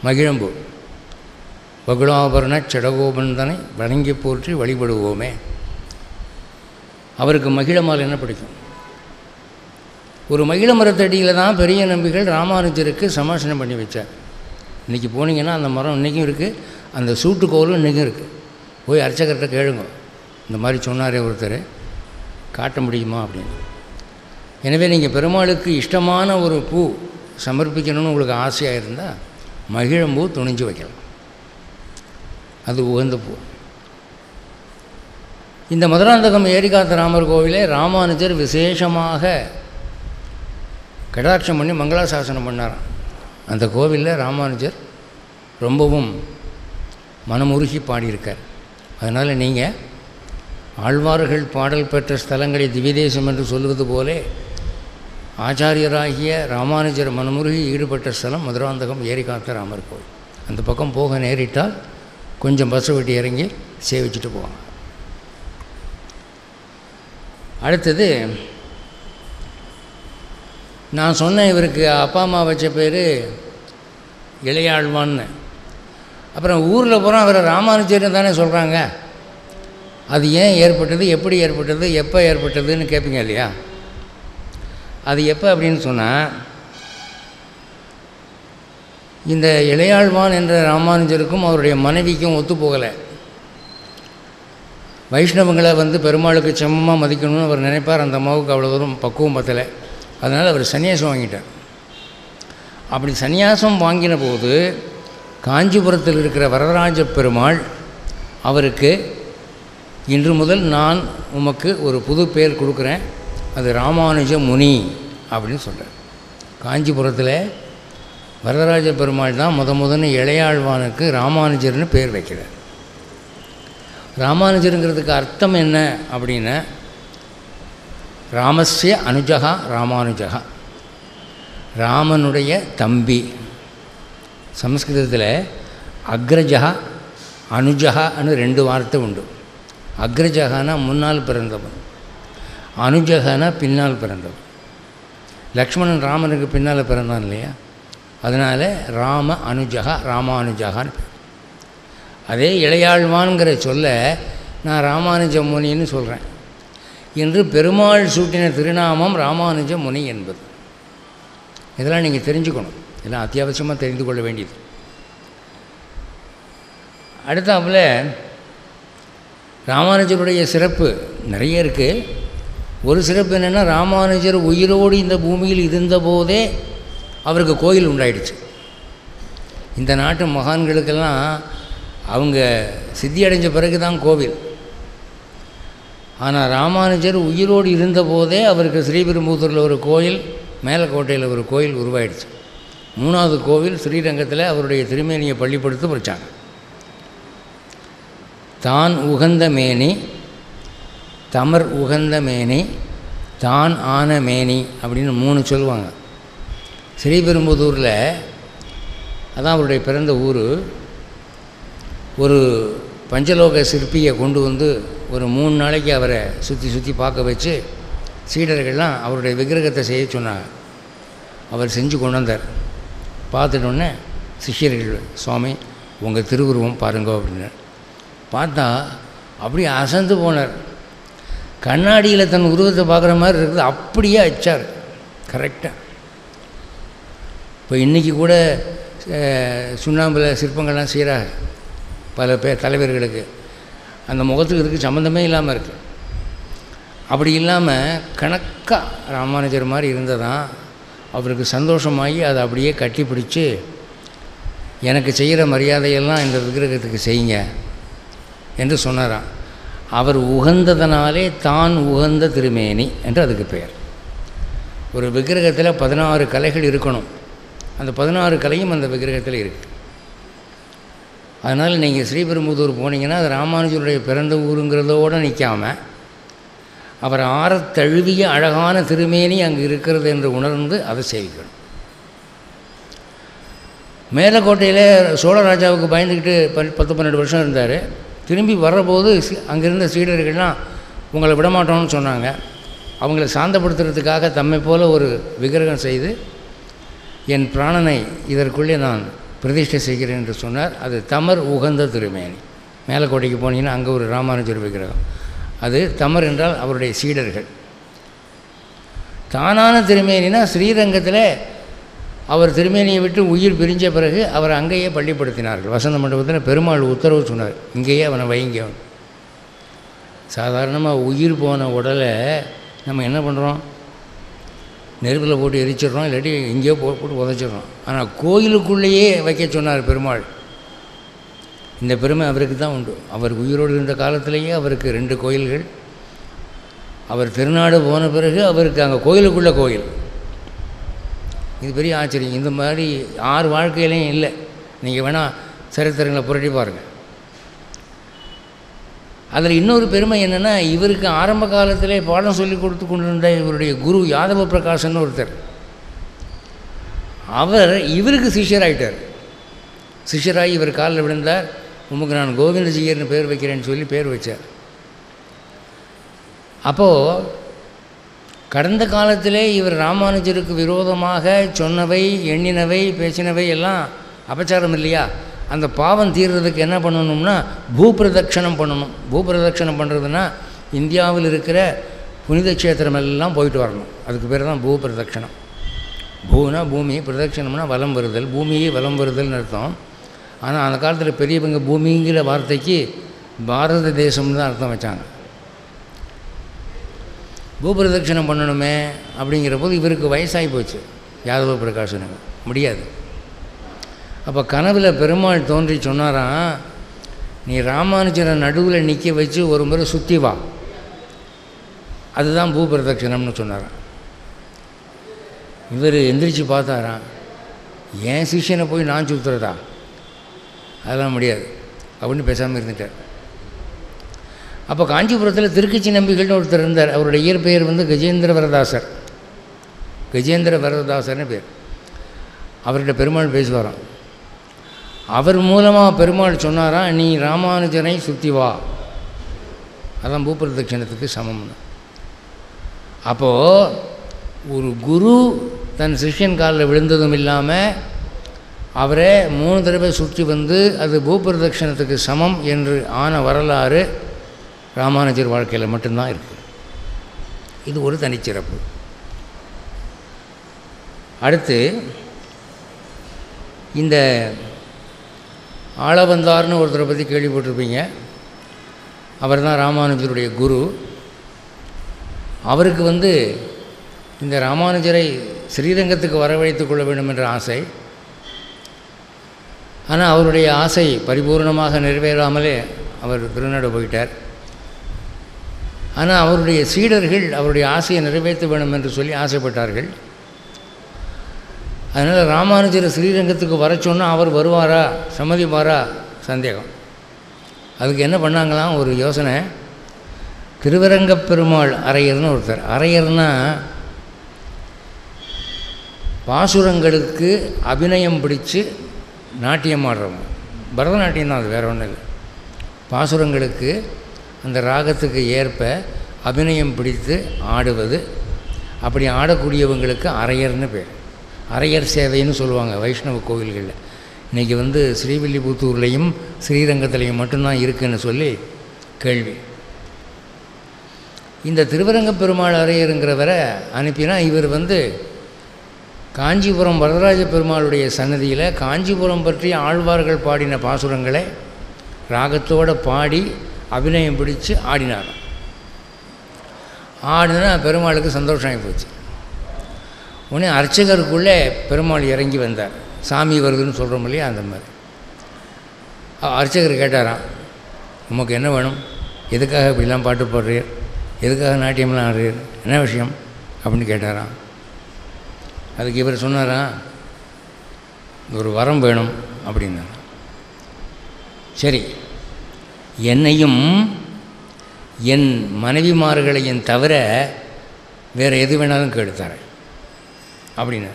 மகிழம்பூ. பகுலாபரண செடகோபந்தனை வணங்கி போற்றி வழிபடுவோமே. அவருக்கு மகிழ மாலை என்ன பிடிக்கும்? ஒரு மகிழ மரத்தடியில் தான் பெரிய நம்பிகள் ராமானுஜருக்கு சமாசனம் பண்ணி வச்சார். இன்றைக்கி போனீங்கன்னா அந்த மரம் இன்றைக்கும் இருக்குது, அந்த சூட்டுக்கோலும் இன்றைக்கும் இருக்குது. போய் அர்ச்சகர்கிட்ட கேளுங்க, இந்த மாதிரி சொன்னாரே ஒருத்தர், காட்ட முடியுமா அப்படின்னு. எனவே நீங்கள் பெருமாளுக்கு இஷ்டமான ஒரு பூ சமர்ப்பிக்கணும்னு உங்களுக்கு ஆசையாக இருந்தால் மகிழம்பூ துணிஞ்சு வைக்கலாம், அது உகந்த பூ. இந்த மதுராந்தகம் ஏரிகாத்தராமர் கோவிலே ராமானுஜர் விசேஷமாக கடாட்சம் பண்ணி மங்களாசாசனம் பண்ணாராம். அந்த கோவிலில் ராமானுஜர் ரொம்பவும் மனமுருகி பாடியிருக்கார். அதனால் நீங்கள் ஆழ்வார்கள் பாடல் பெற்ற ஸ்தலங்களை திவ்யதேசம் என்று சொல்வது போலே ஆச்சாரியராகிய ராமானுஜர் மனமுருகி ஈடுபட்ட ஸ்தலம் மதுராந்தகம் ஏரிகாத்தராமர் கோவில். அந்த பக்கம் போக நேரிட்டால் கொஞ்சம் பஸ் வெட்டி இறங்கி சேவிச்சுட்டு போவாங்க. அடுத்தது நான் சொன்னேன், இவருக்கு அப்பா அம்மா வச்ச பேர் இளையாழ்வான்னு. அப்புறம் ஊரில் பூரா அவரை ராமானுஜர்னு தானே சொல்கிறாங்க. அது ஏன் ஏற்பட்டது, எப்படி ஏற்பட்டது, எப்போ ஏற்பட்டதுன்னு கேட்பீங்க இல்லையா? அது எப்போ அப்படின்னு சொன்னால், இந்த இளையாழ்வான் என்ற ராமானுஜருக்கும் அவருடைய மனைவிக்கும் ஒத்து போகலை. வைஷ்ணவங்களை பெருமாளுக்கு சமமாக மதிக்கணும்னு அவர் நினைப்பார். அந்த அம்மாவுக்கு அவ்வளோ தூரம் பக்குவம் பத்தலை. அதனால் அவர் சன்னியாசம் வாங்கிட்டார். அப்படி சன்னியாசம் வாங்கின போது காஞ்சிபுரத்தில் இருக்கிற வரதராஜ பெருமாள் அவருக்கு, இன்று முதல் நான் உமக்கு ஒரு புது பேர் கொடுக்குறேன், அது ராமானுஜ முனி அப்படின்னு சொல்கிறார். காஞ்சிபுரத்தில் வரதராஜ பெருமாள் தான் முதன்னு இளையாழ்வானுக்கு ராமானுஜர்னு பேர் வைக்கிறார். ராமானுஜருங்கிறதுக்கு அர்த்தம் என்ன அப்படின்னா, ராமஸ்ய அனுஜகா ராமானுஜகா, ராமனுடைய தம்பி. சம்ஸ்கிருதத்தில் அக்ரஜகா அனுஜகான்னு ரெண்டு வார்த்தை உண்டு. அக்ரஜகானா முன்னால் பிறந்தவன், அனுஜகானா பின்னால் பிறந்தவன். லக்ஷ்மணன் ராமனுக்கு பின்னால் பிறந்தான் இல்லையா, அதனால் ராம அனுஜகா ராமானுஜகான்னு பேர். அதே இளையாழ்வான்கிற சொல்ல நான் ராமானுஜ முனின்னு சொல்கிறேன். இன்று பெருமாள் சூட்டின திருநாமம் ராமானுஜ முனி என்பது. இதெல்லாம் நீங்கள் தெரிஞ்சுக்கணும், இதெல்லாம் அத்தியாவசியமாக தெரிந்து கொள்ள வேண்டியது. அடுத்தாப்புல ராமானுஜருடைய சிறப்பு நிறைய இருக்குது. ஒரு சிறப்பு என்னென்னா, ராமானுஜர் உயிரோடு இந்த பூமியில் இருந்தபோதே அவருக்கு கோயில் உண்டாயிடுச்சு. இந்த நாட்டு மகான்களுக்கெல்லாம் அவங்க சித்தி அடைஞ்ச பிறகு தான் கோவில். ஆனால் ராமானுஜர் உயிரோடு இருந்தபோதே அவருக்கு ஸ்ரீபெரும்புதூரில் ஒரு கோயில், மேலக்கோட்டையில் ஒரு கோயில் உருவாயிடுச்சு. 3வது கோவில் ஸ்ரீரங்கத்தில் அவருடைய திருமேனியை பள்ளிப்படுத்தி வச்சாங்க. தான் உகந்த மேனி, தமர் உகந்த மேனி, தான் ஆன மேனி அப்படின்னு 3 சொல்லுவாங்க. ஸ்ரீபெரும்புதூரில் அதான் அவருடைய பிறந்த ஊர். ஒரு பஞ்சலோக சிற்பியை கொண்டு ஒரு 3 நாளைக்கு அவரை சுற்றி பார்க்க வச்சு சீடர்கள்லாம் அவருடைய விக்கிரகத்தை செய்ய சொன்னாங்க. அவர் செஞ்சு கொண்டு வந்தார். பார்த்துட்டோன்னே சிஷ்யர்கள், சுவாமி உங்கள் திருவுருவம் பாருங்க அப்படின்னார். பார்த்தா அப்படியே அசந்து போனார். கண்ணாடியில் தன் உருவத்தை பார்க்குற மாதிரி இருக்குது, அப்படியே அச்சார் கரெக்டாக. இப்போ இன்றைக்கி கூட சுண்ணாம்பில் சிற்பங்கள்லாம் செய்கிறாங்க பல பேர் தலைவர்களுக்கு. அந்த முகத்துக்கு இதுக்கு சம்மந்தமே இல்லாமல் இருக்குது. அப்படி இல்லாமல் கணக்காக ராமானுஜர் மாதிரி இருந்ததான் அவருக்கு சந்தோஷமாகி அதை அப்படியே கட்டி பிடிச்சி, எனக்கு செய்கிற மரியாதையெல்லாம் இந்த விக்கிரகத்துக்கு செய்யுங்க என்று சொன்னாராம். அவர் உகந்ததனாலே தான் உகந்த திருமேனி என்று அதுக்கு பெயர். ஒரு விக்கிரகத்தில் 16 கலைகள் இருக்கணும். அந்த 16 கலையும் அந்த விக்கிரகத்தில் இருக்குது. அதனால் நீங்கள் ஸ்ரீபெரும்புதூர் போனீங்கன்னா அது ராமானுஜருடைய பிறந்த ஊருங்கிறதோடு நிற்காமல் அவர் ஆறத் தழுவிய அழகான திருமேனி அங்கு இருக்கிறது என்று உணர்ந்து அதை சேவிக்கணும். மேலக்கோட்டையில் சோழராஜாவுக்கு பயந்துக்கிட்டு 10-12 வருஷம் இருந்தார். திரும்பி வர்றபோது அங்கிருந்த சீடர்கள்லாம் உங்களை விடமாட்டோம்னு சொன்னாங்க. அவங்கள சாந்தப்படுத்துறதுக்காக தம்மை போல ஒரு விக்கிரகம் செய்து என் பிராணனை இதற்குள்ளே நான் பிரதிஷ்டை செய்கிறேன் என்று சொன்னார். அது தமர் உகந்த திருமேனி. மேலக்கோட்டைக்கு போனீங்கன்னா அங்கே ஒரு ராமானுஜர் விக்கிரகம். அது தமர் என்றால் அவருடைய சீடர்கள். தானான திருமேனினா ஸ்ரீரங்கத்தில் அவர் திருமேனியை விட்டு உயிர் பிரிஞ்ச பிறகு அவர் அங்கேயே பள்ளிப்படுத்தினார்கள். வசந்த மண்டபத்தில் பெருமாள் உத்தரவு சொன்னார், இங்கேயே அவனை வைங்க. சாதாரணமாக உயிர் போன உடலை நம்ம என்ன பண்ணுறோம், நெருப்பில் போட்டு எரிச்சிடுறோம், இல்லாட்டி இங்கேயோ போட்டு உதச்சிடுறோம். ஆனால் கோயிலுக்குள்ளேயே வைக்க சொன்னார் பெருமாள். இந்த பெருமை அவருக்கு தான் உண்டு. அவர் உயிரோடு இருந்த காலத்திலேயே அவருக்கு 2 கோயில்கள். அவர் திருநாடு போன பிறகு அவருக்கு அங்கே கோயிலுக்குள்ளே கோயில். இது பெரிய ஆச்சரியம். இந்த மாதிரி 6 வாழ்க்கையிலையும் இல்லை. நீங்கள் வேணால் சரித்திரங்களை புரட்டி பாருங்கள். அதில் இன்னொரு பெருமை என்னென்னா, இவருக்கு ஆரம்ப காலத்திலே பாடம் சொல்லி கொடுத்து கொண்டிருந்த இவருடைய குரு யாதவ பிரகாசன்னு ஒருத்தர், அவர் இவருக்கு சிஷ்யராயிட்டார். சிஷ்யராகி இவர் காலில் விழுந்தார். உமக்கு நான் கோவிந்தஜீயர்னு பேர் வைக்கிறேன்னு சொல்லி பேர் வச்சார். அப்போது கடந்த காலத்திலே இவர் ராமானுஜருக்கு விரோதமாக சொன்னவை, எண்ணினவை, பேசினவை எல்லாம் அபச்சாரம் இல்லையா? அந்த பாவம் தீர்றதுக்கு என்ன பண்ணணும்னா பூபிரதட்சணம் பண்ணணும். பூபிரதட்சணம் பண்ணுறதுன்னா இந்தியாவில் இருக்கிற புனித க்ஷேத்திரம் எல்லாம் போயிட்டு வரணும். அதுக்கு பேர் தான் பூபிரதட்சணம். பூனா பூமி, பிரதட்சணம்னா வலம் வருதல், பூமியே வலம் வருதல்னு அர்த்தம். ஆனால் அந்த காலத்தில் பெரியவங்க பூமிங்கிற வார்த்தைக்கு பாரத தேசம்னு தான் அர்த்தம் வச்சாங்க. பூபிரதட்சணம் பண்ணணுமே அப்படிங்கிற போது இவருக்கு வயசாகி போச்சு. யாதவ பிரகாசனுக்கு முடியாது. அப்போ கனவில் பெருமாள் தோன்றி சொன்னாராம், நீ ராமானுஜரை நடுவில் நிற்க வச்சு ஒரு முறை சுற்றி வா, அதுதான் பூபிரதட்சணம்னு சொன்னாராம். இவர் எந்திரிச்சு பார்த்தாராம், என் சிஷ்யனை போய் நான் சுற்றுறதா, அதெல்லாம் முடியாது அப்படின்னு பேசாமல் இருந்துட்டார். அப்போ காஞ்சிபுரத்தில் திருக்கச்சி நம்பிகள்னு ஒருத்தர் இருந்தார். அவருடைய இயற்பெயர் வந்து கஜேந்திர வரதாசர். கஜேந்திர வரதாசர்னு பேர். அவர்கிட்ட பெருமாள் பேசுவாராம். அவர் மூலமாக பெருமாள் சொன்னாராம், நீ ராமானுஜனை சுற்றி வா, அதான் பூபிரதட்சணத்துக்கு சமம்னு. அப்போது ஒரு குரு தன் சிஷ்யன் காலில் விழுந்ததும் இல்லாமல் அவரை 3 தடவை சுற்றி வந்து அது பூபிரதட்சணத்துக்கு சமம் என்று ஆன வரலாறு ராமானுஜர் வாழ்க்கையில் மட்டும்தான் இருக்குது. இது ஒரு தனிச்சிறப்பு. அடுத்து இந்த ஆளவந்தார்னு ஒருத்தரை பற்றி கேள்விப்பட்டிருப்பீங்க. அவர் தான் ராமானுஜருடைய குரு. அவருக்கு வந்து இந்த ராமானுஜரை ஸ்ரீரங்கத்துக்கு வரவழைத்து கொள்ள வேண்டும் என்ற ஆசை. ஆனால் அவருடைய ஆசை பரிபூர்ணமாக நிறைவேறாமலே அவர் திருநாடு போயிட்டார். ஆனால் அவருடைய சீடர்கள் அவருடைய ஆசையை நிறைவேற்ற வேண்டும் என்று சொல்லி ஆசைப்பட்டார்கள். அதனால் ராமானுஜர் ஸ்ரீரங்கத்துக்கு வர சொன்னால் அவர் வருவாரா, சம்மதிப்பாரா, சந்தேகம். அதுக்கு என்ன பண்ணாங்களாம், ஒரு யோசனை. திருவரங்கப் பெருமாள் அரையர்னு ஒருத்தர். அரையர்னால் பாசுரங்களுக்கு அபிநயம் பிடிச்சு நாட்டியம் ஆடுறவங்க. பரதநாட்டியம் தான், அது வேறு ஒன்றும் இல்லை. பாசுரங்களுக்கு அந்த ராகத்துக்கு ஏற்ப அபிநயம் பிடித்து ஆடுவது. அப்படி ஆடக்கூடியவங்களுக்கு அரையர்னு பேர். அரையர் சேவைன்னு சொல்லுவாங்க வைஷ்ணவ கோவில்களில். இன்றைக்கி வந்து ஸ்ரீவில்லிபுத்தூர்லேயும் ஸ்ரீரங்கத்திலையும் மட்டும்தான் இருக்குதுன்னு சொல்லி கேள்வி. இந்த திருவரங்கப் பெருமாள் அரையருங்கிறவரை அனுப்பினா இவர் வந்து காஞ்சிபுரம் வரதராஜ பெருமாளுடைய சன்னதியில் காஞ்சிபுரம் பற்றி ஆழ்வார்கள் பாடின பாசுரங்களை ராகத்தோடு பாடி அபிநயம் பிடிச்சு ஆடினார். ஆடினா பெருமாளுக்கு சந்தோஷம் ஆகி போச்சு. உடனே அர்ச்சகருக்குள்ளே பெருமாள் இறங்கி வந்தார். சாமி வருதுன்னு சொல்கிறோம் இல்லையா, அந்த மாதிரி. அர்ச்சகர் கேட்டாராம், உமக்கு என்ன வேணும், எதுக்காக இப்படிலாம் பாட்டு பாடுறீர், எதுக்காக நாட்டியம்லாம் ஆடுறீர், என்ன விஷயம் அப்படின்னு கேட்டாராம். அதுக்கு இவர் சொன்னாராம், ஒரு வரம் வேணும் அப்படின்னார். சரி, என்னையும் என் மனைவிமார்களையும் தவிர வேறு எது வேணாலும் கேட்டுத்தரேன் அப்படின்னா.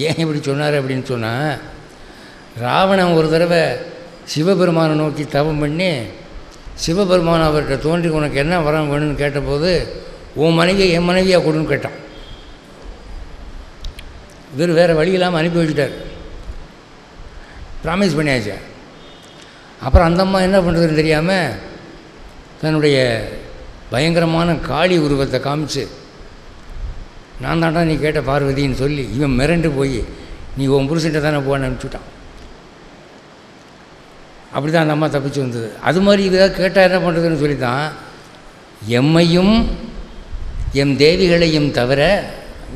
ஏன் இப்படி சொன்னார் அப்படின்னு சொன்னால், ராவணன் ஒரு தடவை சிவபெருமானை நோக்கி தவம் பண்ணி சிவபெருமான் அவர்கிட்ட தோன்றி உனக்கு என்ன வரம் வேணும்னு கேட்டபோது உன் மனைவியை என் மனைவியாக கொடுன்னு கேட்டான். இவர் வேறு வழி இல்லாமல் அனுப்பி வச்சுட்டார். ப்ராமிஸ் பண்ணியாச்சு. அப்புறம் அந்த அம்மா என்ன பண்ணுறதுன்னு தெரியாமல் தன்னுடைய பயங்கரமான காளி உருவத்தை காமிச்சு, நான் தாண்டா நீ கேட்ட பார்வதின்னு சொல்லி இவன் மிரண்டு போய் நீ உன் புருஷன்ட்ட தானே போன்னு அனுப்பிச்சுட்டான். அப்படி தான் அந்த அம்மா தப்பிச்சு வந்தது. அது மாதிரி இதாக கேட்டால் என்ன பண்ணுறதுன்னு சொல்லி தான் எம்மையும் எம் தேவிகளையும் தவிர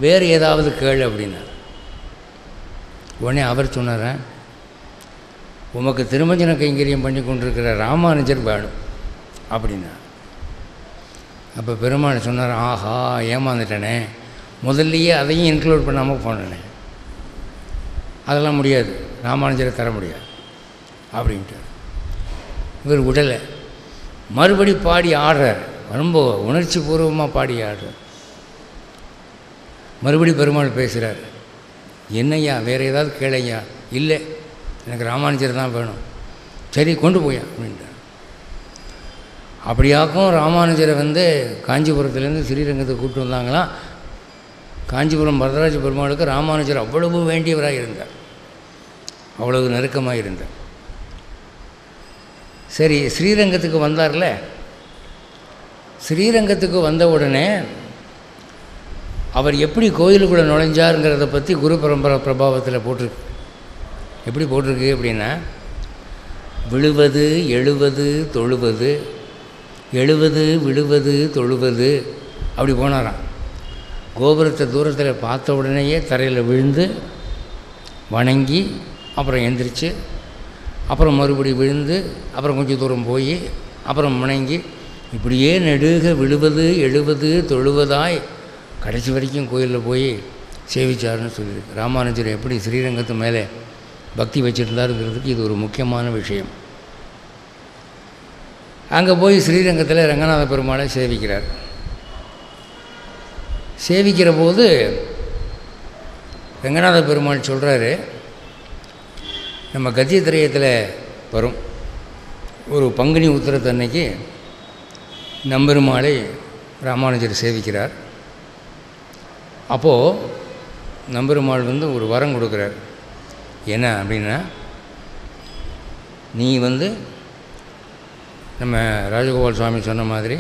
வேறு ஏதாவது கேளு அப்படின்னார். உடனே அவர் சொன்னார், உமக்கு திருமஞ்சன கைங்கரியம் பண்ணி கொண்டிருக்கிற ராமானுஜர் வேணும் அப்படின்னா. அப்போ பெருமாள் சொன்னார், ஆஹா ஏமாந்துட்டனே, முதல்லையே அதையும் இன்க்ளூட் பண்ணாமல் போனேனே, அதெல்லாம் முடியாது, ராமானுஜரை தர முடியாது அப்படின்ட்டு. இவர் உடலை மறுபடி பாடி ஆடுறார். ரொம்ப உணர்ச்சி பூர்வமாக பாடி ஆடுறார். மறுபடி பெருமாள் பேசுகிறார், என்னையா வேறு ஏதாவது கேளையா? இல்லை, எனக்கு ராமானுஜர் தான் வேணும். சரி கொண்டு போயா அப்படின்ட்டார். அப்படியாக்கும் ராமானுஜரை காஞ்சிபுரத்துலேருந்து ஸ்ரீரங்கத்துக்கு கூப்பிட்டு வந்தாங்களாம். காஞ்சிபுரம் வரதராஜ பெருமாளுக்கு ராமானுஜர் அவ்வளவு வேண்டியவராக இருந்தார், அவ்வளவு நெருக்கமாக இருந்தார். சரி, ஸ்ரீரங்கத்துக்கு வந்தார்ல, ஸ்ரீரங்கத்துக்கு வந்த உடனே அவர் எப்படி கோயிலுக்குள்ளே நுழைஞ்சாருங்கிறத பற்றி குரு பரம்பரை பிரபாவத்தில் போட்டிருக்கு. எப்படி போட்டிருக்கு அப்படின்னா, விழுவது எழுவது தொழுவது, எழுவது விழுவது தொழுவது, அப்படி போனாராம். கோபுரத்தை தூரத்தில் பார்த்த உடனேயே தரையில் விழுந்து வணங்கி அப்புறம் எந்திரிச்சு அப்புறம் மறுபடி விழுந்து அப்புறம் கொஞ்சம் தூரம் போய் அப்புறம் வணங்கி இப்படியே நெடுக விழுவது எழுவது தொழுவதாய் கடைசி வரைக்கும் கோயிலில் போய் சேவிச்சார்னு சொல்லியிருக்கு. ராமானுஜர் எப்படி ஸ்ரீரங்கத்து மேலே பக்தி வச்சுருந்தாருங்கிறதுக்கு இது ஒரு முக்கியமான விஷயம். அங்கே போய் ஸ்ரீரங்கத்தில் ரங்கநாத பெருமாளை சேவிக்கிறார். சேவிக்கிற போது ரங்கநாத பெருமாள் சொல்கிறாரு, நம்ம கத்தியத்திரயத்தில் வரும் ஒரு பங்குனி உத்திரத்தன்னைக்கு நம்பெருமாளை ராமானுஜர் சேவிக்கிறார். அப்போது நம்பெருமாள் ஒரு வரம் கொடுக்குறார். என்ன அப்படின்னா, நீ நம்ம ராஜகோபால் சுவாமி சொன்ன மாதிரி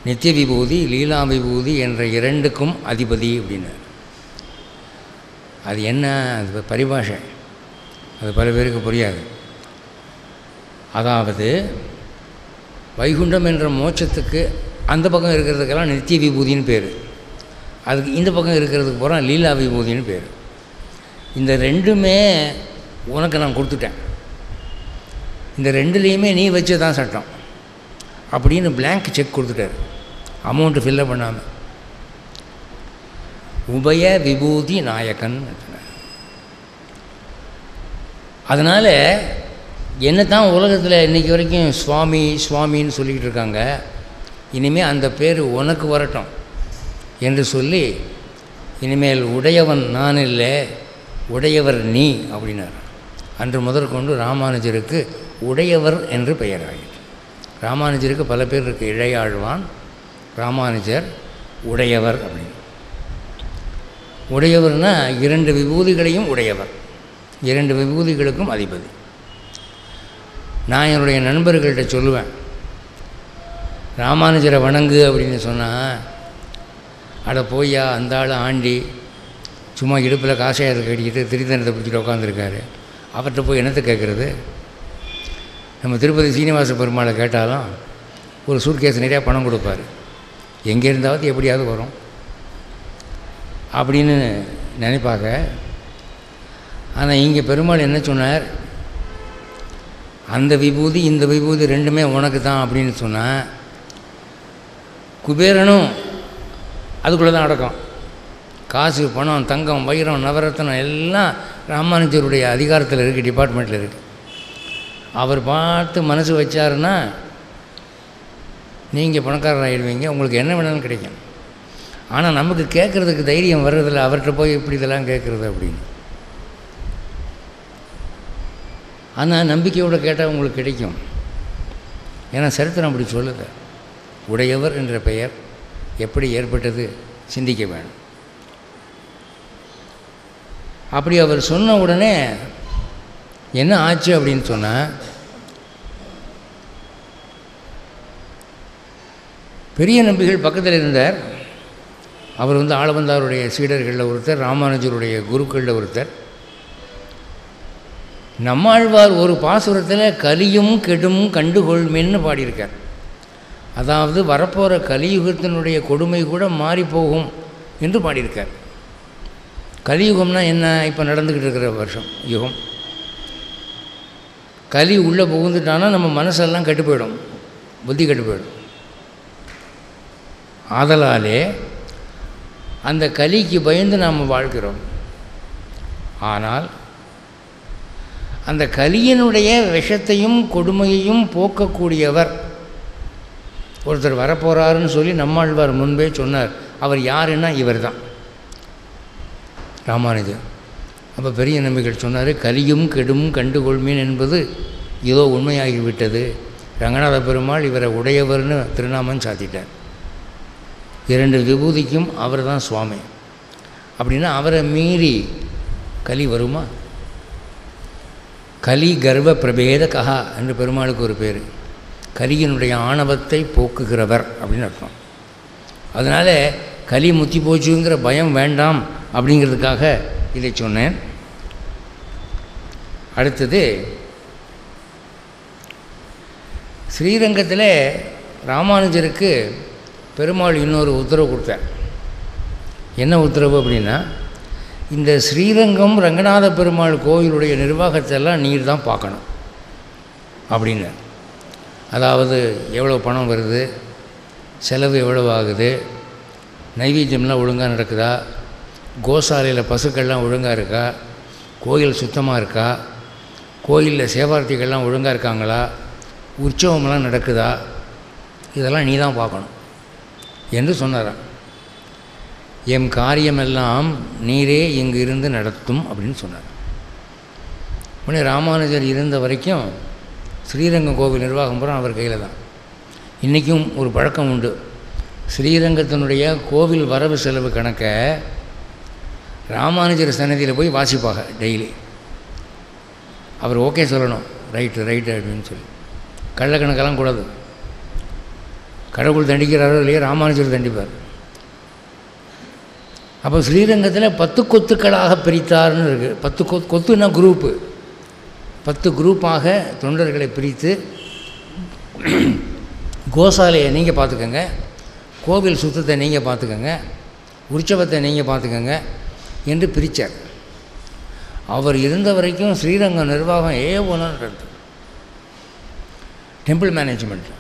நித்திய விபூதி லீலா விபூதி என்ற இரண்டுக்கும் அதிபதி அப்படின்னார். அது என்ன, அது பரிபாஷை, அது பல பேருக்கு புரியாது. அதாவது வைகுண்டம் என்ற மோட்சத்துக்கு அந்த பக்கம் இருக்கிறதுக்கெல்லாம் நித்திய விபூதின்னு பேர், அதுக்கு இந்த பக்கம் இருக்கிறதுக்கு போகிறோம் லீலா விபூதின்னு பேர். இந்த ரெண்டுமே உனக்கு நான் கொடுத்துட்டேன், இந்த ரெண்டுலேயுமே நீ வச்சு தான் சட்டம் அப்படின்னு பிளாங்க் செக் கொடுத்துட்டார், அமௌண்ட்டு ஃபில்லப் பண்ணாமல். உபய விபூதி நாயகன். அதனால் என்ன தான் உலகத்தில் இன்றைக்கி வரைக்கும் சுவாமி சுவாமின்னு சொல்லிக்கிட்டு இருக்காங்க, இனிமேல் அந்த பேர் உனக்கு வரட்டும் என்று சொல்லி இனிமேல் உடையவன் நான் இல்லை, உடையவர் நீ அப்படின்னார். அன்று முதற்கொண்டு ராமானுஜருக்கு உடையவர் என்று பெயர் ஆகிட்டு. ராமானுஜருக்கு பல பேர் இருக்குது, இழையாழ்வான், ராமானுஜர், உடையவர் அப்படின்னு. உடையவர்னால் இரண்டு விபூதிகளையும் உடையவர், இரண்டு விபூதிகளுக்கும் அதிபதி. நான் என்னுடைய நண்பர்கள்ட்ட சொல்லுவேன், ராமானுஜரை வணங்கு அப்படின்னு சொன்னால், அட போய்யா அந்த ஆள் ஆண்டி சும்மா இடுப்பில் காஷாயத்தை கட்டிக்கிட்டு திரிதனத்தை பிடிச்சிட்டு உட்காந்துருக்காரு, அவர்கிட்ட போய் என்னத்தை கேட்குறது? நம்ம திருப்பதி சீனிவாச பெருமாளை கேட்டாலும் ஒரு சூட்கேஸ் நிறையா பணம் கொடுப்பார், எங்கே இருந்தாவது எப்படியாவது வரும் அப்படின்னு நினைப்பாங்க. ஆனால் இங்கே பெருமாள் என்ன சொன்னார், அந்த விபூதி இந்த விபூதி ரெண்டுமே உனக்கு தான் அப்படின்னு சொன்னால், குபேரனும் அதுக்குள்ளே தான் அடக்கம். காசு பணம் தங்கம் வைரம் நவரத்னம் எல்லாம் ராமானுஜருடைய அதிகாரத்தில் இருக்குது, டிபார்ட்மெண்ட்டில் இருக்குது. அவர் பார்த்து மனசு வச்சாருன்னா நீங்கள் பணக்காரர் ஆகிடுவீங்க, உங்களுக்கு என்ன வேணாலும் கிடைக்கும். ஆனால் நமக்கு கேட்குறதுக்கு தைரியம் வர்றதில்ல, அவர்கிட்ட போய் இப்படி இதெல்லாம் கேட்குறது அப்படின்னு. ஆனால் நம்பிக்கையோடு கேட்டால் உங்களுக்கு கிடைக்கும். ஏன்னா சரித்திரம் அப்படி சொல்லுது. உடையவர் என்ற பெயர் எப்படி ஏற்பட்டது சிந்திக்க வேணும். அப்படி அவர் சொன்ன உடனே என்ன ஆச்சு அப்படின்னு சொன்னால், பெரிய நம்பிகள் பக்கத்தில் இருந்தார். அவர் ஆளவந்தாருடைய சீடர்களில் ஒருத்தர், ராமானுஜருடைய குருக்களில் ஒருத்தர். நம்மாழ்வார் ஒரு பாசுரத்தில் கலியும் கெடும் கண்டுகொள்மென்னு பாடியிருக்கார். அதாவது வரப்போகிற கலியுகத்தினுடைய கொடுமை கூட மாறிப்போகும் என்று பாடியிருக்கார். கலியுகம்னா என்ன? இப்போ நடந்துக்கிட்டு இருக்கிற வருஷம் யுகம். கலி உள்ளே புகுந்துட்டானா நம்ம மனசெல்லாம் கெட்டு போயிடும், புத்தி கெட்டு போயிடும். ஆதலாலே அந்த கலிக்கு பயந்து நாம் வாழ்கிறோம். ஆனால் அந்த கலியினுடைய விஷத்தையும் கொடுமையையும் போக்கக்கூடியவர் ஒருத்தர் வரப்போகிறாருன்னு சொல்லி நம்மாழ்வார் முன்பே சொன்னார். அவர் யாருன்னா இவர் தான், ராமானுஜர். அப்போ பெரிய நம்பிகள் சொன்னார், கலியும் கெடும் கண்டுகொள்மீன் என்பது ஏதோ உண்மையாகிவிட்டது. ரங்கநாத பெருமாள் இவரை உடையவர்னு திருநாமம் சாத்திட்டார். 2 விபூதிக்கும் அவர் தான் சுவாமி. அப்படின்னா அவரை மீறி கலி வருமா? கலி கர்வ பிரபேத கஹா என்று பெருமாளுக்கு ஒரு பேர். கலியினுடைய ஆணவத்தை போக்குகிறவர் அப்படின்னு அர்த்தம். அதனால் கலி முத்தி போச்சுங்கிற பயம் வேண்டாம் அப்படிங்கிறதுக்காக இதை சொன்னேன். அடுத்தது, ஸ்ரீரங்கத்தில் ராமானுஜருக்கு பெருமாள் இன்னொரு உத்தரவு கொடுத்தார். என்ன உத்தரவு அப்படின்னா, இந்த ஸ்ரீரங்கம் ரங்கநாத பெருமாள் கோயிலுடைய நிர்வாகத்தெல்லாம் நீர் தான் பார்க்கணும் அப்படின்னு. அதாவது எவ்வளோ பணம் வருது, செலவு எவ்வளோ ஆகுது, நைவேத்தியம்லாம் ஒழுங்காக நடக்குதா, கோசாலையில் பசுக்கள்லாம் ஒழுங்காக இருக்கா, கோயில் சுத்தமாக இருக்கா, கோயிலில் சேவார்த்திகள்லாம் ஒழுங்காக இருக்காங்களா, உற்சவம்லாம் நடக்குதா, இதெல்லாம் நீ தான் பார்க்கணும் என்று சொன்னாராம். எம் காரியமெல்லாம் நீரே இங்கு இருந்து நடத்தும் அப்படின்னு சொன்னார். உடனே ராமானுஜர் இருந்த வரைக்கும் ஸ்ரீரங்கம் கோவில் நிர்வாகம் பூரா அவர் கையில் தான். இன்றைக்கும் ஒரு பழக்கம் உண்டு, ஸ்ரீரங்கத்தினுடைய கோவில் வரவு செலவு கணக்கை ராமானுஜர் சன்னதியில் போய் வாசிப்பாங்க டெய்லி. அவர் ஓகே சொல்லணும், ரைட்டு ரைட்டு அப்படின்னு சொல்லி. கள்ளக்கணக்கெல்லாம் கூடாது. கடவுள் தண்டிக்கிறாரோ இல்லையா, ராமானுஜர் தண்டிப்பார். அப்போ ஸ்ரீரங்கத்தில் 10 கொத்துக்களாக பிரித்தார்னு இருக்குது. 10 கொத்துன்னா குரூப்பு. 10 குரூப்பாக தொண்டர்களை பிரித்து, கோசாலையை நீங்கள் பார்த்துக்கங்க, கோவில் சுத்தத்தை நீங்கள் பார்த்துக்கங்க, உற்சவத்தை நீங்கள் பார்த்துக்கங்க என்று பிரித்தார். அவர் இருந்த வரைக்கும் ஸ்ரீரங்கம் நிர்வாகம் ஏவனன்றது டெம்பிள் மேனேஜ்மெண்ட்.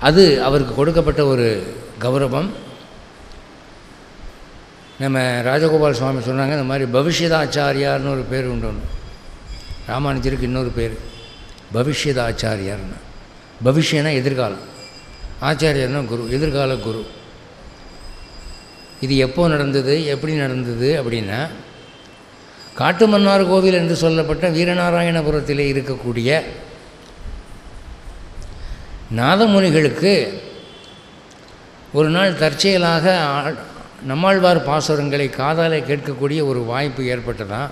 அது அவருக்கு கொடுக்கப்பட்ட ஒரு கௌரவம். நம்ம ராஜகோபால் சுவாமி சொன்னாங்க, இந்த மாதிரி பவிஷ்யதாச்சாரியார்னு ஒரு பேர் உண்டு. ராமானுஜருக்கு இன்னொரு பேர் பவிஷ்யதாச்சாரியார்னு. பவிஷ்யனா எதிர்காலம், ஆச்சாரியர்னா குரு, எதிர்கால குரு. இது எப்போ நடந்தது, எப்படி நடந்தது அப்படின்னா, காட்டுமன்னார் கோவில் என்று சொல்லப்பட்ட வீரநாராயணபுரத்திலே இருக்கக்கூடிய நாதமுனிகளுக்கு ஒரு நாள் தற்செயலாக நம்மாழ்வார் பாசுரங்களை காதாலே கேட்கக்கூடிய ஒரு வாய்ப்பு ஏற்பட்டதான்.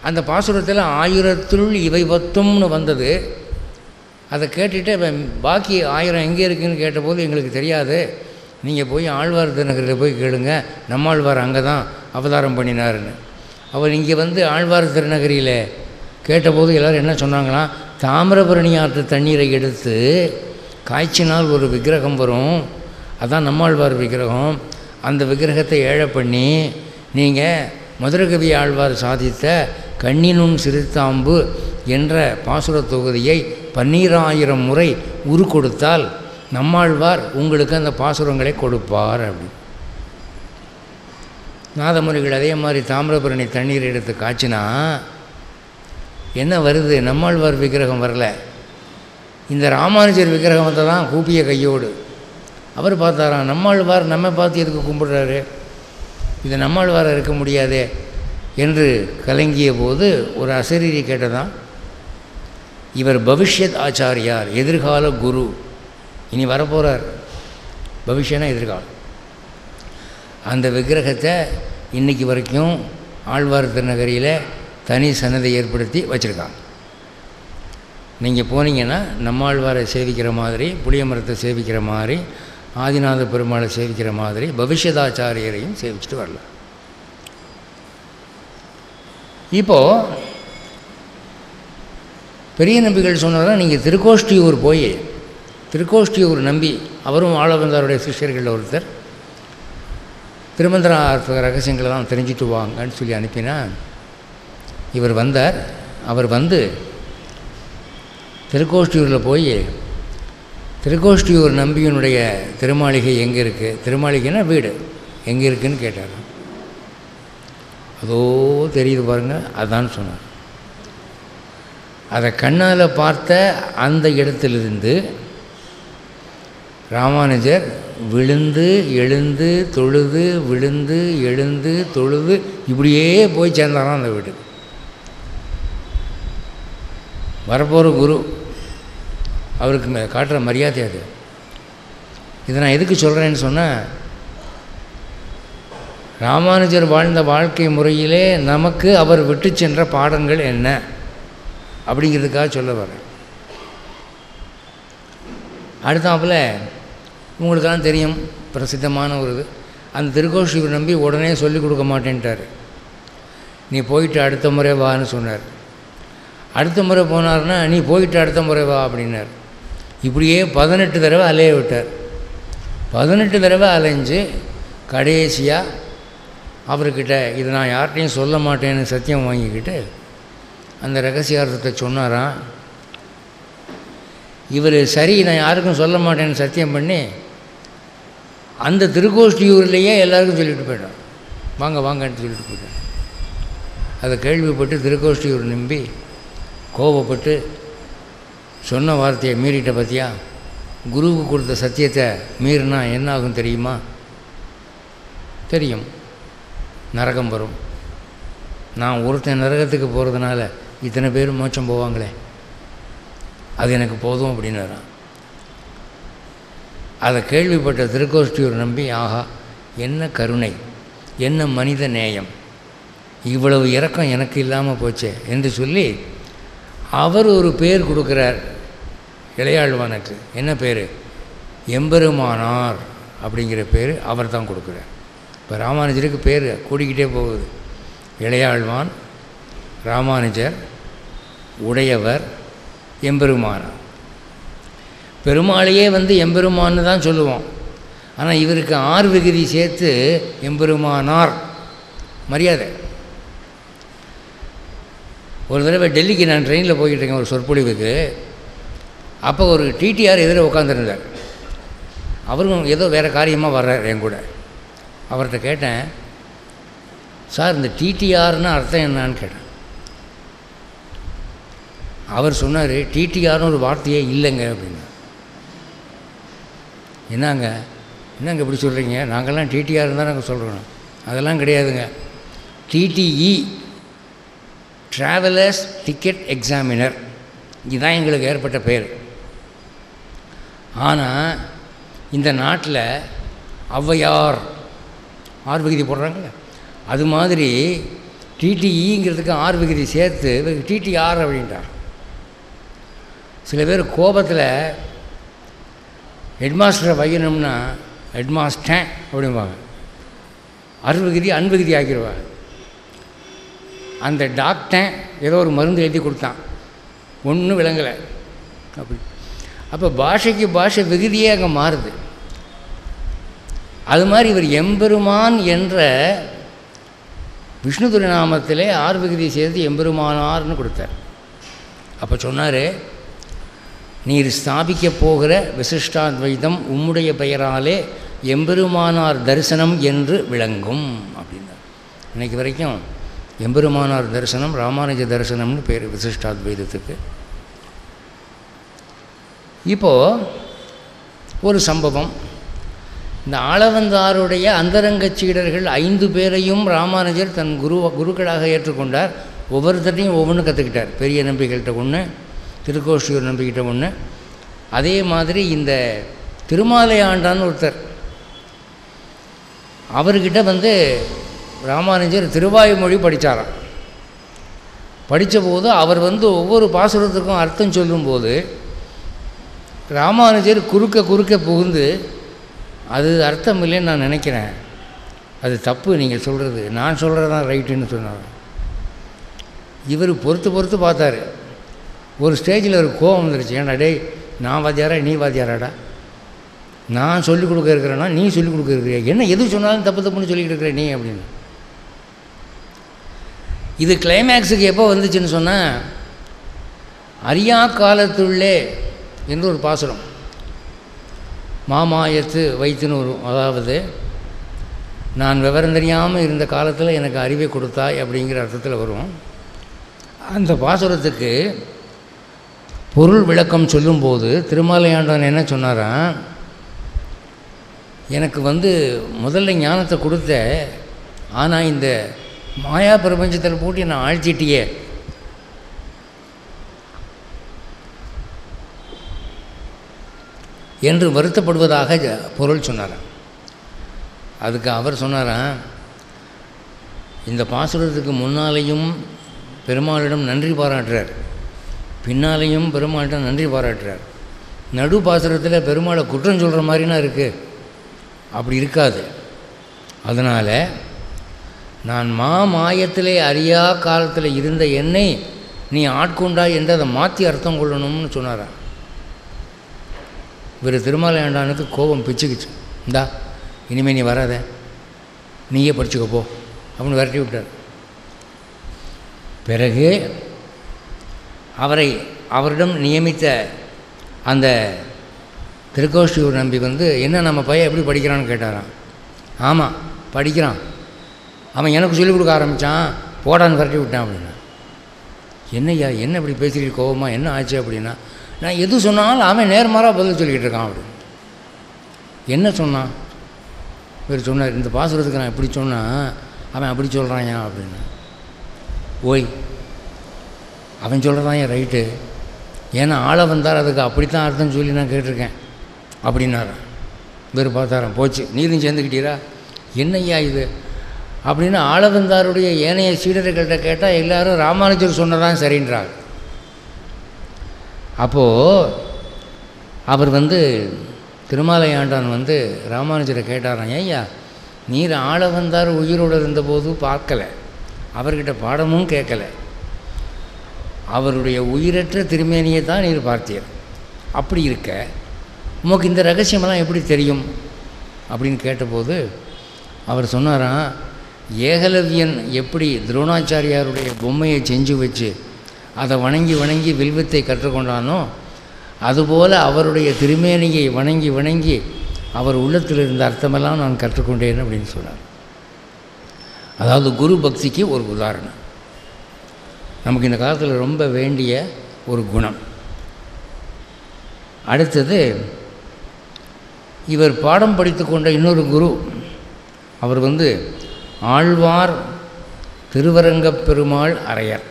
அந்த பாசுரத்தில் 1000த்துள் இவை 10ன்னு வந்தது. அதை கேட்டுட்டு பாக்கி 1000 எங்கே இருக்குதுன்னு கேட்டபோது, எங்களுக்கு தெரியாது, நீங்கள் போய் ஆழ்வார் திருநகரில் போய் கேளுங்க, நம்மாழ்வார் அங்கே தான் அவதாரம் பண்ணினார்னு. அவர் இங்கே ஆழ்வார் திருநகரியில் கேட்டபோது எல்லோரும் என்ன சொன்னாங்களாம், தாமிரபரணி ஆற்று தண்ணீரை எடுத்து காய்ச்சினால் ஒரு விக்கிரகம் வரும், அதான் நம்மாழ்வார் விக்கிரகம். அந்த விக்கிரகத்தை ஏழை பண்ணி நீங்கள் மதுரகவி ஆழ்வார் சாதித்த கண்ணினும் சிறுத்தாம்பு என்ற பாசுர தொகுதியை 12000 முறை உரு கொடுத்தால் நம்மாழ்வார் உங்களுக்கு அந்த பாசுரங்களை கொடுப்பார் அப்படி. நாதமுனிகள் அதே மாதிரி தாமிரபரணி தண்ணீர் எடுத்து காய்ச்சினா என்ன வருது, நம்மாழ்வார் விக்கிரகம் வரல, இந்த ராமானுஜர் விக்கிரகத்தை தான் கூப்பிய கையோடு அவர் பார்த்தாராம், நம்மாழ்வார் நம்ம பார்த்து எதுக்கு கும்பிடுறாரு, இது நம்மாழ்வாராக இருக்க முடியாதே என்று கலங்கிய போது ஒரு அசரீரி கேட்டதான், இவர் பவிஷ்யத் ஆச்சாரியார், எதிர்கால குரு, இனி வரப்போகிறார். பவிஷ்யனா எதிர்காலம். அந்த விக்கிரகத்தை இன்றைக்கி வரைக்கும் ஆழ்வார் திருநகரியில் தனி சன்னதை ஏற்படுத்தி வச்சுருக்காங்க. நீங்கள் போனீங்கன்னா நம்மாழ்வாரை சேவிக்கிற மாதிரி, புளிய மரத்தை சேவிக்கிற மாதிரி, ஆதிநாத பெருமாளை சேவிக்கிற மாதிரி பவிஷ்யதாச்சாரியரையும் சேவிச்சுட்டு வரலாம். இப்போது பெரிய நம்பிகள் சொன்னாலும் நீங்கள் திருக்கோஷ்டியூர் போய், திருக்கோஷ்டியூர் நம்பி அவரும் ஆளவந்தாருடைய சிஷ்யர்களில் ஒருத்தர், திருமந்திர ரகசியங்களெல்லாம் தெரிஞ்சுட்டு வாங்கன்னு சொல்லி அனுப்பினா இவர் வந்தார். அவர் வந்து திருக்கோஷ்டியூரில் போய் திருக்கோஷ்டியூர் நம்பியினுடைய திருமாளிகை எங்கே இருக்குது, திருமாளிகைன்னா வீடு எங்கே இருக்குதுன்னு கேட்டார். அதோ தெரியுது பாருங்கள், அதான் சொன்னார். அதை கண்ணால் பார்த்த அந்த இடத்திலிருந்து ராமானுஜர் விழுந்து எழுந்து தொழுது, விழுந்து எழுந்து தொழுது, இப்படியே போய் சேர்ந்தாராம் அந்த வீடு. வரப்போகிற குரு அவருக்கு காட்டுற மரியாதை அது. இதை நான் எதுக்கு சொல்கிறேன்னு சொன்னால், ராமானுஜர் வாழ்ந்த வாழ்க்கை முறையிலே நமக்கு அவர் விட்டு சென்ற பாடங்கள் என்ன அப்படிங்கிறதுக்காக சொல்ல வரேன். அடுத்தாப்புல உங்களுக்கெல்லாம் தெரியும், பிரசித்தமான ஒரு இது, அந்த திருக்கோஷ்டியூர் நம்பி உடனே சொல்லிக் கொடுக்க மாட்டேன்ட்டார். நீ போயிட்டு அடுத்த முறை வான்னு சொன்னார். அடுத்த முறை போனார்னா நீ போயிட்டு அடுத்த முறை வா அப்படின்னார். இப்படியே 18 தடவை அலைய விட்டார். 18 தடவை அலைஞ்சு கடைசியாக அவர்கிட்ட இதை நான் யார்கிட்டையும் சொல்ல மாட்டேன்னு சத்தியம் வாங்கிக்கிட்டு அந்த ரகசியார்த்தத்தை சொன்னாராம். இவர் சரி நான் யாருக்கும் சொல்ல மாட்டேன்னு சத்தியம் பண்ணி அந்த திருக்கோஷ்டியூர்லேயே எல்லாருக்கும் சொல்லிட்டு போயிட்டான், வாங்க வாங்கன்னு சொல்லிட்டு போயிட்டான். அதை கேள்விப்பட்டு திருக்கோஷ்டியூர் நம்பி கோபப்பட்டு சொன்ன வார்த்தையை மீறிட்ட பற்றியா, குருவுக்கு கொடுத்த சத்தியத்தை மீறினா என்ன ஆகும் தெரியுமா? தெரியும், நரகம் வரும். நான் ஒருத்தன் நரகத்துக்கு போகிறதுனால இத்தனை பேர் மோட்சம் போவாங்களே, அது எனக்கு போதும் அப்படின்னாரான். அதை கேள்விப்பட்ட திருக்கோஷ்டியூர் நம்பி, ஆஹா என்ன கருணை, என்ன மனித நேயம், இவ்வளவு இரக்கம் எனக்கு இல்லாமல் போச்சே என்று சொல்லி அவர் ஒரு பேர் கொடுக்குறார் இளையாழ்வானுக்கு. என்ன பேர்? எம்பெருமானார் அப்படிங்கிற பேர் அவர் தான் கொடுக்குறார். இப்போ ராமானுஜருக்கு பேர் கூடிக்கிட்டே போகுது. இளையாழ்வான், ராமானுஜர், உடையவர், எம்பெருமானார். பெருமாளையே வந்து எம்பெருமான்னு தான் சொல்லுவோம். ஆனால் இவருக்கு ஆர் விகுதி சேர்த்து எம்பெருமானார் மரியாதை. ஒரு தடவை டெல்லிக்கு நான் ட்ரெயினில் போய்கிட்டு இருக்கேன் ஒரு சொற்பொழிவுக்கு. அப்போ ஒரு டிடிஆர் எதிர உட்காந்துருந்தார். அவரும் ஏதோ வேறு காரியமாக வர்றார் என் கூட. அவர்கிட்ட கேட்டேன், சார் இந்த டிடிஆர்னு அர்த்தம் என்னான்னு கேட்டேன். அவர் சொன்னார், டிடிஆர்னு ஒரு வார்த்தையே இல்லைங்க அப்படின்னு. என்னங்க இப்படி சொல்கிறீங்க? நாங்கள்லாம் டிடிஆர்னு தான் நாங்கள் சொல்கிறோம். அதெல்லாம் கிடையாதுங்க. டிடிஇ ட்ராவலர்ஸ் டிக்கெட் எக்ஸாமினர், இதுதான் எங்களுக்கு ஏற்பட்ட பேர். ஆனால் இந்த நாட்டில் ஔவையார் ஆர் விகுதி போடுறாங்களே, அது மாதிரி டிடிஇங்கிறதுக்கு ஆர் விகுதி சேர்த்து டிடிஆர் அப்படின்ட்டார். சில பேர் கோபத்தில் ஹெட்மாஸ்டரை வைக்கணும்னா ஹெட்மாஸ்டர் அப்படிம்பாங்க, அறுவிகுதி அன்விகுதி ஆக்கிடுவாங்க. அந்த டாக்டர் ஏதோ ஒரு மருந்து எழுதி கொடுத்தான், ஒன்றும் விளங்கலை அப்படி. அப்போ பாஷைக்கு பாஷை விகுதியே அங்கே மாறுது. அது மாதிரி இவர் எம்பெருமான் என்ற விஷ்ணு திருநாமத்திலே ஆர் விகுதி சேர்த்து எம்பெருமானார்னு கொடுத்தார். அப்போ சொன்னார், நீர் ஸ்தாபிக்க போகிற விசிஷ்டாத்வைதம் உம்முடைய பெயராலே எம்பெருமானார் தரிசனம் என்று விளங்கும் அப்படின்னார். இன்றைக்கு வரைக்கும் எம்பெருமானார் தரிசனம், ராமானுஜ தரிசனம்னு பேர் விசிஷ்டாத்வைதத்துக்கு. இப்போது ஒரு சம்பவம், இந்த ஆளவந்தாருடைய அந்தரங்க சீடர்கள் 5 பேரையும் ராமானுஜர் தன் குருக்களாக ஏற்றுக்கொண்டார். ஒவ்வொருத்தரையும் ஒவ்வொன்று கற்றுக்கிட்டார். பெரிய நம்பிக்கிட்ட ஒன்று, திருக்கோஷ்டியூர் நம்பிக்கிட்ட ஒன்று. அதே மாதிரி இந்த திருமாலை ஆண்டான்னு ஒருத்தர், அவர்கிட்ட ராமானுஜர் திருவாய்மொழி படித்தாராம். படித்தபோது அவர் ஒவ்வொரு பாசுரத்துக்கும் அர்த்தம் சொல்லும்போது ராமானுஜர் குறுக்க புகுந்து, அது அர்த்தம் இல்லைன்னு நான் நினைக்கிறேன், அது தப்பு நீங்கள் சொல்கிறது, நான் சொல்கிறது தான் ரைட்டுன்னு சொன்னார். இவர் பொறுத்து பார்த்தார். ஒரு ஸ்டேஜில் ஒரு கோபம் வந்துருச்சு. ஏன்னா டேய், நான் வாத்தியாரா நீ வாத்தியாராடா, நான் சொல்லிக் கொடுக்க இருக்கிறேன்னா நீ சொல்லிக் கொடுக்க இருக்கிறியா, என்ன எது சொன்னாலும் தப்புன்னு சொல்லிக்கிட்டு இருக்கிற நீ அப்படின்னு. இது கிளைமேக்ஸுக்கு எப்போ வந்துச்சுன்னு சொன்னால், அரியா காலத்துள்ளே என்று ஒரு பாசுரம், மாமாயத்து வைத்துன்னு வரும். அதாவது நான் விவரம் தெரியாமல் இருந்த காலத்தில் எனக்கு அறிவை கொடுத்தாய் அப்படிங்கிற அர்த்தத்தில் வரும். அந்த பாசுரத்துக்கு பொருள் விளக்கம் சொல்லும்போது திருமாலையாண்டான் என்ன சொன்னாராம், எனக்கு முதல்ல ஞானத்தை கொடுத்த, ஆனால் இந்த மாயா பிரபஞ்சத்தில் போட்டு நான் ஆழ்த்திட்டியே, என்று வருத்தப்படுவதாக பொருள் சொன்னாராம். அதுக்கு அவர் சொன்னாராம், இந்த பாசுரத்துக்கு முன்னாலேயும் பெருமாளிடம் நன்றி பாராட்டுறார், பின்னாலேயும் பெருமாளிடம் நன்றி பாராட்டுறார். நடு பாசுரத்தில் பெருமாளை குற்றம் சொல்கிற மாதிரினா இருக்குது, அப்படி இருக்காது. அதனால் நான் மாயத்திலே அறியா காலத்தில் இருந்த என்னை நீ ஆட்கொண்டாய் என்று அதை மாற்றி அர்த்தம் கொள்ளணும்னு சொன்னாரான். இவர் திருமாலையாண்டானுக்கு கோபம் பிச்சுக்கிச்சு. இந்தா இனிமேல் நீ வராத, நீயே படிச்சுக்கப்போ அப்படின்னு விரட்டி விட்டார். பிறகு அவரிடம் நியமித்த அந்த திருக்கோஷ்டியூர் நம்பி என்ன நம்ம பையன் எப்படி படிக்கிறான்னு கேட்டாரான். ஆமாம் படிக்கிறான், அவன் எனக்கு சொல்லிக் கொடுக்க ஆரம்பித்தான், போடான்னு விரட்டி விட்டான் அப்படின்னா. என்னய்யா என்ன இப்படி பேசிக்கிட்டு கோபமா என்ன ஆச்சு அப்படின்னா, நான் எது சொன்னாலும் அவன் நேர்மாறாக பதில் சொல்லிக்கிட்டு இருக்கான் அப்படின்னு. என்ன சொன்னான்? இவர் சொன்னார், இந்த பாசுரத்துக்கு நான் இப்படி சொன்னால் அவன் அப்படி சொல்கிறான் அப்படின்னா. ஓய், அவன் சொல்கிறதான் ஏன் ரைட்டு, ஏன்னா ஆளை வந்தார் அதுக்கு அப்படித்தான் அர்த்தம் சொல்லி நான் கேட்டிருக்கேன் அப்படின்னாரான். இவர் பார்த்தாரான், போச்சு நீரும் சேர்ந்துக்கிட்டீரா, என்னய்யா இது அப்படின்னு ஆளவந்தாருடைய ஏனைய சீடர்கள்ட்ட கேட்டால் எல்லோரும் ராமானுஜர் சொன்னதான் சரின்றார். அப்போது அவர் திருமாலையாண்டான் ராமானுஜரை கேட்டாரான், ஐயா நீர் ஆளவந்தார் உயிரோடு இருந்தபோது பார்க்கலை, அவர்கிட்ட பாடமும் கேட்கலை, அவருடைய உயிரற்ற திருமேனியை தான் நீர் பார்த்தீர், அப்படி இருக்க உமக்கு இந்த ரகசியமெல்லாம் எப்படி தெரியும் அப்படின்னு கேட்டபோது அவர் சொன்னாராம், ஏகலவ்யன் எப்படி துரோணாச்சாரியாருடைய பொம்மையை செஞ்சு வச்சு அதை வணங்கி வில்வத்தை கற்றுக்கொண்டானோ, அதுபோல் அவருடைய திருமேனியை வணங்கி அவர் உள்ளத்தில் இருந்த அர்த்தமெல்லாம் நான் கற்றுக்கொண்டேன் அப்படின்னு சொன்னார். அதாவது குரு பக்திக்கு ஒரு உதாரணம், நமக்கு இந்த காலத்தில் ரொம்ப வேண்டிய ஒரு குணம். அடுத்தது இவர் பாடம் படித்து கொண்ட இன்னொரு குரு, அவர் ஆழ்வார் திருவரங்கப் பெருமாள் அரையர்.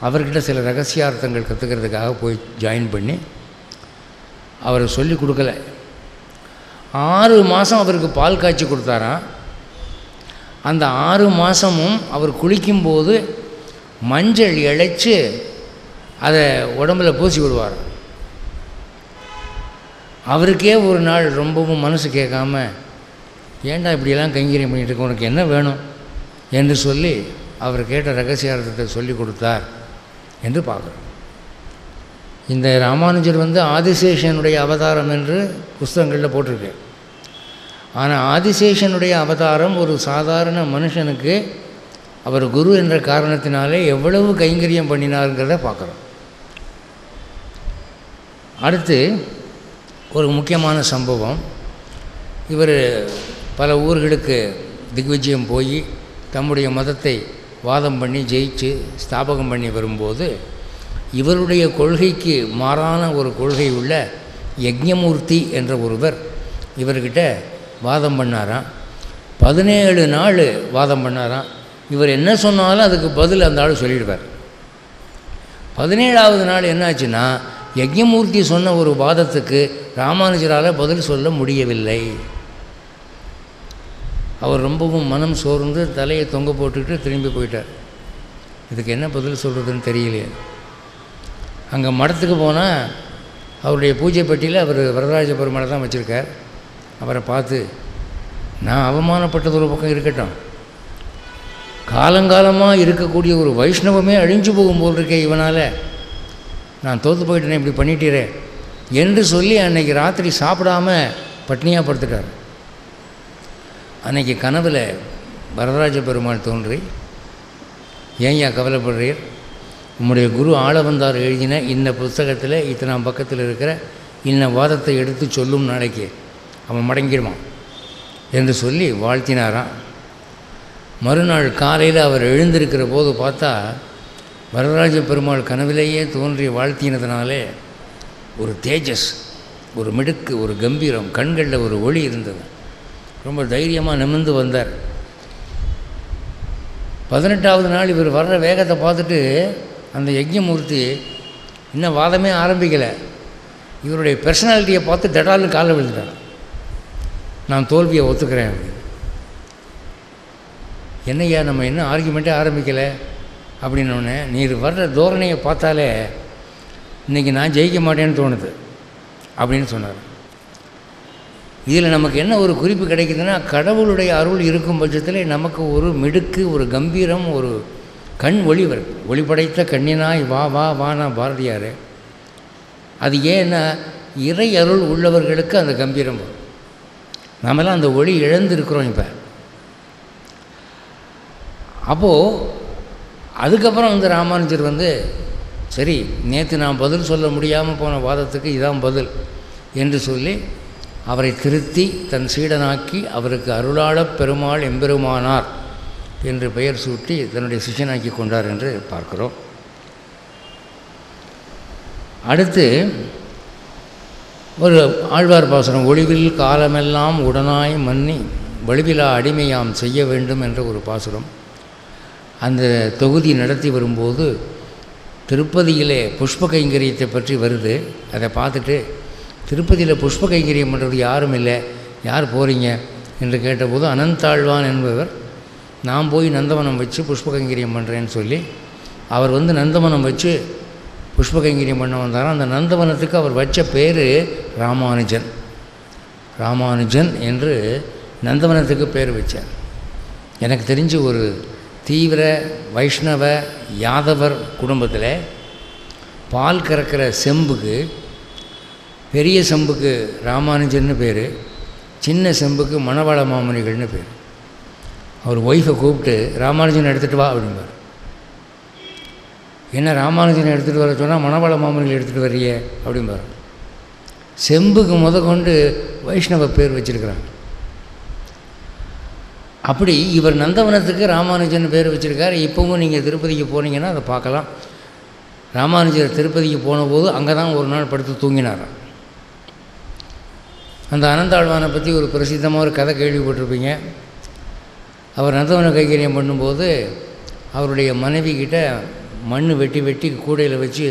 அவர்கிட்ட சில ரகசியார்த்தங்கள் கற்றுக்கிறதுக்காக போய் ஜாயின் பண்ணி அவர் சொல்லி கொடுக்கல. 6 மாதம் அவருக்கு பால் காய்ச்சி கொடுத்தாராம். அந்த 6 மாதமும் அவர் குளிக்கும்போது மஞ்சள் இழைச்சி அதை உடம்புல பூசி விடுவார். அவருக்கே ஒரு நாள் ரொம்பவும் மனசு கேட்காம, ஏன்டா இப்படியெல்லாம் கைங்கரியம் பண்ணிகிட்டு இருக்க, உனக்கு என்ன வேணும் என்று சொல்லி அவர் கேட்ட ரகசியார்த்தத்தை சொல்லி கொடுத்தார் என்று பார்க்குறோம். இந்த ராமானுஜர் ஆதிசேஷனுடைய அவதாரம் என்று புஸ்தகங்களில் போட்டிருக்கு. ஆனால் ஆதிசேஷனுடைய அவதாரம் ஒரு சாதாரண மனுஷனுக்கு அவர் குரு என்ற காரணத்தினாலே எவ்வளவு கைங்கரியம் பண்ணினாருங்கிறத பார்க்குறோம். அடுத்து ஒரு முக்கியமான சம்பவம், இவர் பல ஊர்களுக்கு திக்விஜயம் போய் தம்முடைய மதத்தை வாதம் பண்ணி ஜெயிச்சு ஸ்தாபகம் பண்ணி வரும்போது, இவருடைய கொள்கைக்கு மாறான ஒரு கொள்கை உள்ள யஜ்ஞமூர்த்தி என்ற ஒருவர் இவர்கிட்ட வாதம் பண்ணாராம். 17 நாள் வாதம் பண்ணாராம். இவர் என்ன சொன்னாலும் அதுக்கு பதில் அந்த ஆள் சொல்லிடுவார். 17ஆவது நாள் என்னாச்சுன்னா, யஜ்ஞமூர்த்தி சொன்ன ஒரு வாதத்துக்கு ராமானுஜரால் பதில் சொல்ல முடியவில்லை. அவர் ரொம்பவும் மனம் சோர்ந்து தலையை தொங்க போட்டுக்கிட்டு திரும்பி போயிட்டார். இதுக்கு என்ன பதில் சொல்கிறதுன்னு தெரியலையே. அங்கே மடத்துக்கு போனால் அவருடைய பூஜை பெட்டியில் அவர் வரதராஜ பெருமாளை தான் வச்சுருக்கார். அவரை பார்த்து, நான் அவமானப்பட்டது ஒரு பக்கம் இருக்கட்டும், காலங்காலமாக இருக்கக்கூடிய ஒரு வைஷ்ணவமே அழிஞ்சு போகும் போல் இருக்கே இவனால், நான் தோற்று போயிட்டேனே இப்படி பண்ணிட்டீரே என்று சொல்லி அன்றைக்கி ராத்திரி சாப்பிடாம பட்னியாக படுத்துட்டார். அன்றைக்கி கனவில் வரதராஜ பெருமாள் தோன்றி, ஏன்யா கவலைப்படுறீர், உம்முடைய குரு ஆளவந்தார் எழுதின இந்த புத்தகத்தில் இத்தனாம் பக்கத்தில் இருக்கிற இன்ன வாதத்தை எடுத்து சொல்லும் நாளைக்கு அவன் மடங்கிடுவான் என்று சொல்லி வாழ்த்தினாராம். மறுநாள் காலையில் அவர் எழுந்திருக்கிற போது பார்த்தா வரதராஜ பெருமாள் கனவிலேயே தோன்றி வாழ்த்தினதுனாலே ஒரு தேஜஸ், ஒரு மிடுக்கு, ஒரு கம்பீரம், கண்களில் ஒரு ஒளி இருந்தது. ரொம்ப தைரியமாக நிமிர்ந்து வந்தார். 18ஆவது நாள் இவர் வர்ற வேகத்தை பார்த்துட்டு அந்த யஜ்ஞமூர்த்தி இன்னும் வாதமே ஆரம்பிக்கலை. இவருடைய பர்சனாலிட்டியை பார்த்து தடால்னு காலில் விழுந்துட்டார். நான் தோல்வியை ஒத்துக்கிறேன் அப்படின்னு. என்னையா நம்ம இன்னும் ஆர்கியூமெண்ட்டே ஆரம்பிக்கலை அப்படின்னோடனே, நீர் வர்ற தோரணையை பார்த்தாலே இன்றைக்கி நான் ஜெயிக்க மாட்டேன்னு தோணுது அப்படின்னு சொன்னார். இதில் நமக்கு என்ன ஒரு குறிப்பு கிடைக்குதுன்னா, கடவுளுடைய அருள் இருக்கும் பட்சத்தில் நமக்கு ஒரு மிடுக்கு, ஒரு கம்பீரம், ஒரு கண் ஒளி வருது. ஒளி படைத்த கண்ணினாய் வா வா வானா பாரதியார். அது ஏன்னா இறை அருள் உள்ளவர்களுக்கு அந்த கம்பீரம் வரும். நாமெல்லாம் அந்த ஒளி இழந்திருக்கிறோம் இப்போ. அப்போது அதுக்கப்புறம் ராமானுஜர் சரி, நேற்று நான் பதில் சொல்ல முடியாமல் போன வாதத்துக்கு இதான் பதில் என்று சொல்லி அவரை திருத்தி தன் சீடனாக்கி அவருக்கு அருளாளப் பெருமாள் எம்பெருமானார் என்று பெயர் சூட்டி தன்னுடைய சிஷ்யனாக்கி கொண்டார் என்று பார்க்கிறோம். அடுத்து ஒரு ஆழ்வார் பாசுரம், ஒளிவில் காலமெல்லாம் உடனாய் மன்னி வலுவிலா அடிமையாம் செய்ய வேண்டும் என்ற ஒரு பாசுரம். அந்த தொகுதி நடத்தி வரும்போது திருப்பதியிலே புஷ்ப கைங்கரியத்தை பற்றி வருது. அதை பார்த்துட்டு, திருப்பதியில் புஷ்ப கைங்கரியம் பண்ணுறது யாரும் இல்லை, யார் போகிறீங்க என்று கேட்டபோது அனந்தாழ்வான் என்பவர் நான் போய் நந்தவனம் வச்சு புஷ்ப கைங்கரியம் பண்ணுறேன்னு சொல்லி அவர் நந்தவனம் வச்சு புஷ்ப கைங்கரியம் பண்ண வந்தாராம். அந்த நந்தவனத்துக்கு அவர் வச்ச பேர் ராமானுஜன். ராமானுஜன் என்று நந்தவனத்துக்கு பேர் வச்சார். எனக்கு தெரிஞ்சு ஒரு தீவிர வைஷ்ணவ யாதவர் குடும்பத்தில் பால் கறக்கிற செம்புக்கு, பெரிய செம்புக்கு ராமானுஜன்னு பேர், சின்ன செம்புக்கு மணவாள மாமுனிகள்னு பேர். அவர் ஒய்ஃபை கூப்பிட்டு ராமானுஜன் எடுத்துகிட்டு வா அப்படிம்பார். என்ன ராமானுஜனை எடுத்துகிட்டு வர சொன்னால் மணவாள மாமுனிகள் எடுத்துகிட்டு வர்றியே அப்படிம்பார். செம்புக்கு கொண்டு வைஷ்ணவ பேர் வச்சுருக்கிறாங்க. அப்படி இவர் நந்தவனத்துக்கு ராமானுஜன் பேர் வச்சுருக்கார். இப்போவும் நீங்கள் திருப்பதிக்கு போனீங்கன்னா அதை பார்க்கலாம். ராமானுஜர் திருப்பதிக்கு போனபோது அங்கே தான் ஒரு நாள் படுத்து தூங்கினாராம். அந்த அனந்தாழ்வானை பற்றி ஒரு பிரசித்தமாக ஒரு கதை கேள்விப்பட்டிருப்பீங்க. அவர் நந்தவன கைங்கரியம் பண்ணும்போது அவருடைய மனைவி கிட்ட மண் வெட்டி வெட்டி கூடையில் வச்சு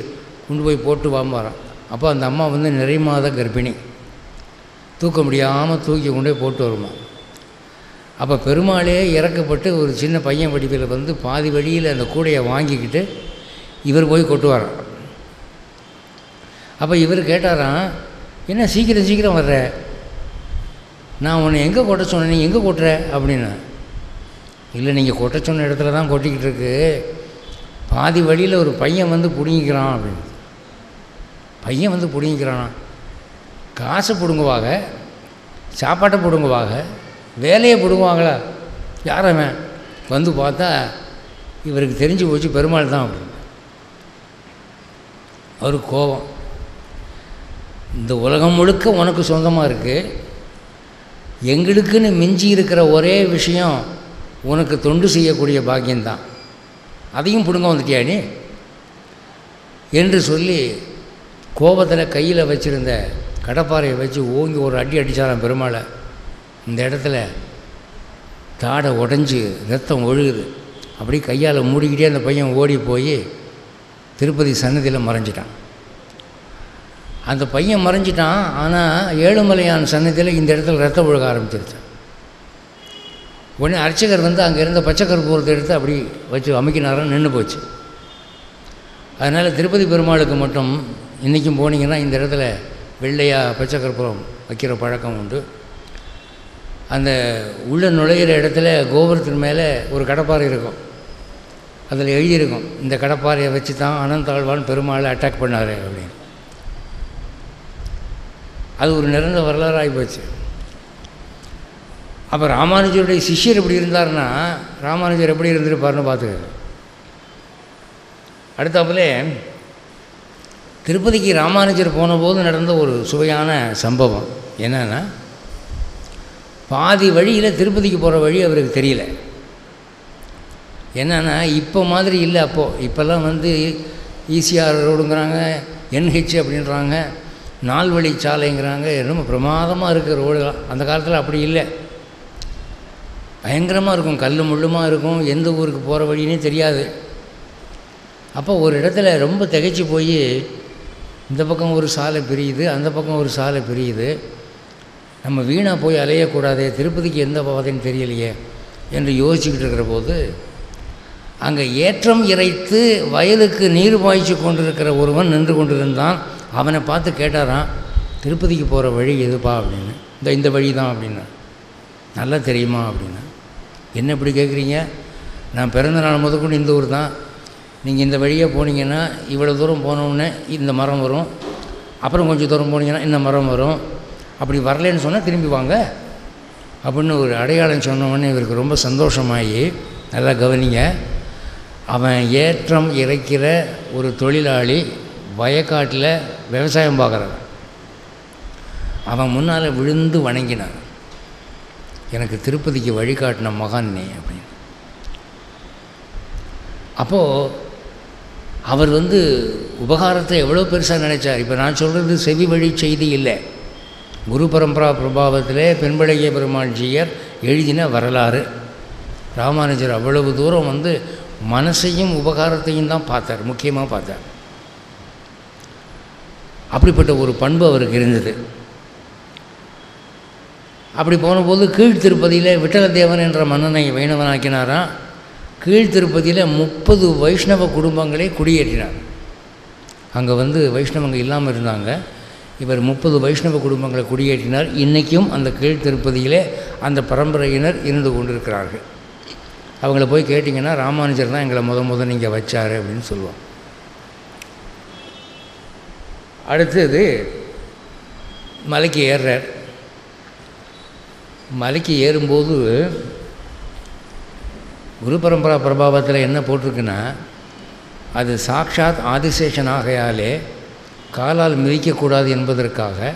கொண்டு போய் போட்டு வாம்பாராம். அப்போ அந்த அம்மா நிறை மாத கர்ப்பிணி, தூக்க முடியாமல் தூக்கி கொண்டு போய் போட்டு வருமா. அப்போ பெருமாளே இறக்கப்பட்டு ஒரு சின்ன பையன் வடிவில் பாதி வழியில் அந்த கூடையை வாங்கிக்கிட்டு இவர் போய் கொட்டுவாராம். அப்போ இவர் கேட்டாராம், என்ன சீக்கிரம் சீக்கிரம் வர்ற, நான் உன்னை எங்கே கொட்ட சொன்னேன், நீ எங்கே கொட்டுற அப்படின்னா. இல்லை, நீங்கள் கொட்ட சொன்ன இடத்துல தான் கொட்டிக்கிட்டு இருக்கு, பாதி வழியில் ஒரு பையன் பிடுங்கிக்கிறான் அப்படின்னு. பையன் பிடுங்கிக்கிறானா? காசை பிடுங்குவாங்க, சாப்பாட்டை பிடுங்குவாங்க, வேலையை பிடுங்குவாங்களா? யாரவன் பார்த்தா இவருக்கு தெரிஞ்சு போச்சு பெருமாள் தான் அப்படின்னு. ஒரு கோபம், இந்த உலகம் முழுக்க உனக்கு சொந்தமாக இருக்குது, எங்களுக்குன்னு மிஞ்சி இருக்கிற ஒரே விஷயம் உனக்கு தொண்டு செய்யக்கூடிய பாக்கியம்தான், அதையும் பிடுங்க வந்துட்டியா நீ என்று சொல்லி கோபத்தில் கையில் வச்சுருந்த கடப்பாறையை வச்சு ஓங்கி ஒரு அடி அடித்தாராம் பெருமாளை. இந்த இடத்துல தாடை உடஞ்சி ரத்தம் ஒழுகுது. அப்படி கையால் மூடிக்கிட்டே அந்த பையன் ஓடி போய் திருப்பதி சன்னதியில் மறைஞ்சிட்டான். அந்த பையன் மறைஞ்சிட்டான். ஆனால் ஏழுமலையான் சன்னதியில் இந்த இடத்துல ரத்தம் ஒழுக ஆரம்பிச்சிருச்சு. உடனே அர்ச்சகர் வந்து அங்கே இருந்த பச்சை கற்பூரத்தை எடுத்து அப்படி வச்சு அமைக்கினாராம், நின்று போச்சு. அதனால் திருப்பதி பெருமாளுக்கு மட்டும் இன்றைக்கும் போனீங்கன்னா இந்த இடத்துல வெள்ளையாக பச்சை கற்பூரம் வைக்கிற பழக்கம் உண்டு. அந்த உள்ள நுழையிற இடத்துல கோபுரத்தின் மேலே ஒரு கடப்பாறை இருக்கும். அதில் எழுதியிருக்கும், இந்த கடப்பாறையை வச்சு தான் அனந்தாழ்வான் பெருமாளை அட்டாக் பண்ணார் அப்படின்னு. அது ஒரு நிறந்த வரலாறு ஆகிப்போச்சு. அப்போ ராமானுஜருடைய சிஷ்யர் எப்படி இருந்தார்னா ராமானுஜர் எப்படி இருந்திருப்பார்னு பார்த்துக்க. அடுத்தாப்புலே திருப்பதிக்கு ராமானுஜர் போன போது நடந்த ஒரு சுவையான சம்பவம் என்னன்னா, பாதி வழியில் திருப்பதிக்கு போகிற வழி அவருக்கு தெரியல. என்னென்னா இப்போ மாதிரி இல்லை. அப்போது இப்போல்லாம் வந்து ஈசிஆர் ரோடுங்கிறாங்க, என்ஹெச் அப்படின்றாங்க, 4 வழி சாலைங்கிறாங்க, ரொம்ப பிரமாதமாக இருக்கிற ரோடுலாம். அந்த காலத்தில் அப்படி இல்லை, பயங்கரமாக இருக்கும், கல் முள்ளுமாக இருக்கும், எந்த ஊருக்கு போகிற வழினே தெரியாது. அப்போ ஒரு இடத்துல ரொம்ப திகைச்சு போய் இந்த பக்கம் ஒரு சாலை பிரியுது, அந்த பக்கம் ஒரு சாலை பிரியுது, நம்ம வீணாக போய் அலையக்கூடாதே, திருப்பதிக்கு எந்த பாதைன்னு தெரியலையே என்று யோசிச்சுக்கிட்டு இருக்கிற போது அங்கே ஏற்றம் இறைத்து வயலுக்கு நீர் பாய்ச்சி கொண்டிருக்கிற ஒருவன் நின்று கொண்டிருந்தான். அவனை பார்த்து கேட்டாரான், திருப்பதிக்கு போகிற வழி எதுப்பா அப்படின்னு. இந்த வழி தான் அப்படின்னா. நல்லா தெரியுமா அப்படின்னா. என்ன இப்படி கேட்குறீங்க, நான் பிறந்த நாள் முதற்கொண்டு இந்த ஊர் தான், நீங்கள் இந்த வழியாக போனீங்கன்னா இவ்வளோ தூரம் போனோடனே இந்த மரம் வரும், அப்புறம் கொஞ்சம் தூரம் போனீங்கன்னா இந்த மரம் வரும், அப்படி வரலன்னு சொன்னால் திரும்பி வாங்க அப்படின்னு ஒரு அடையாளம் சொன்னவொடனே இவருக்கு ரொம்ப சந்தோஷமாகி, நல்லா கவனிங்க, அவன் ஏற்றம் இறைக்கிற ஒரு தொழிலாளி வயக்காட்டில் விவசாயம் பார்க்குறான். அவன் முன்னால் விழுந்து வணங்கினான், எனக்கு திருப்பதிக்கு வழிகாட்டின மகான்னே அப்படின்னு. அப்போது அவர் வந்து உபகாரத்தை எவ்வளோ பெருசாக நினைச்சார். இப்போ நான் சொல்கிறது செவி வழி செய்தி இல்லை, குரு பரம்பரா பிரபாவத்திலே பெண்பழகிய பெருமாள்ஜியர் எழுதின வரலாறு. ராமானுஜர் அவ்வளவு தூரம் வந்து மனசையும் உபகாரத்தையும் தான் பார்த்தார், முக்கியமாக பார்த்தார். அப்படிப்பட்ட ஒரு பண்பு அவருக்கு இருந்தது. அப்படி போனபோது கீழ்த்திருப்பதியில் விட்டலதேவன் என்ற மன்னனை வைணவனாக்கினாராம். கீழ்த்திருப்பதியில் 30 வைஷ்ணவ குடும்பங்களை குடியேற்றினார். அங்கே வந்து வைஷ்ணவங்க இல்லாமல் இருந்தாங்க. இவர் 30 வைஷ்ணவ குடும்பங்களை குடியேற்றினார். இன்றைக்கும் அந்த கீழ்த்திருப்பதியிலே அந்த பரம்பரையினர் இருந்து கொண்டிருக்கிறார்கள். அவங்கள போய் கேட்டிங்கன்னா ராமானுஜர் தான் எங்களை முத நீங்கள் வச்சார் அப்படின்னு சொல்லுவோம். அடுத்தது மலைக்கு ஏறுறார். மலைக்கு ஏறும்போது குரு பரம்பரா பிரபாவத்தில் என்ன போட்டிருக்குன்னா, அது சாக்ஷாத் ஆதிசேஷன் ஆகையாலே காலால் மிதிக்கக்கூடாது என்பதற்காக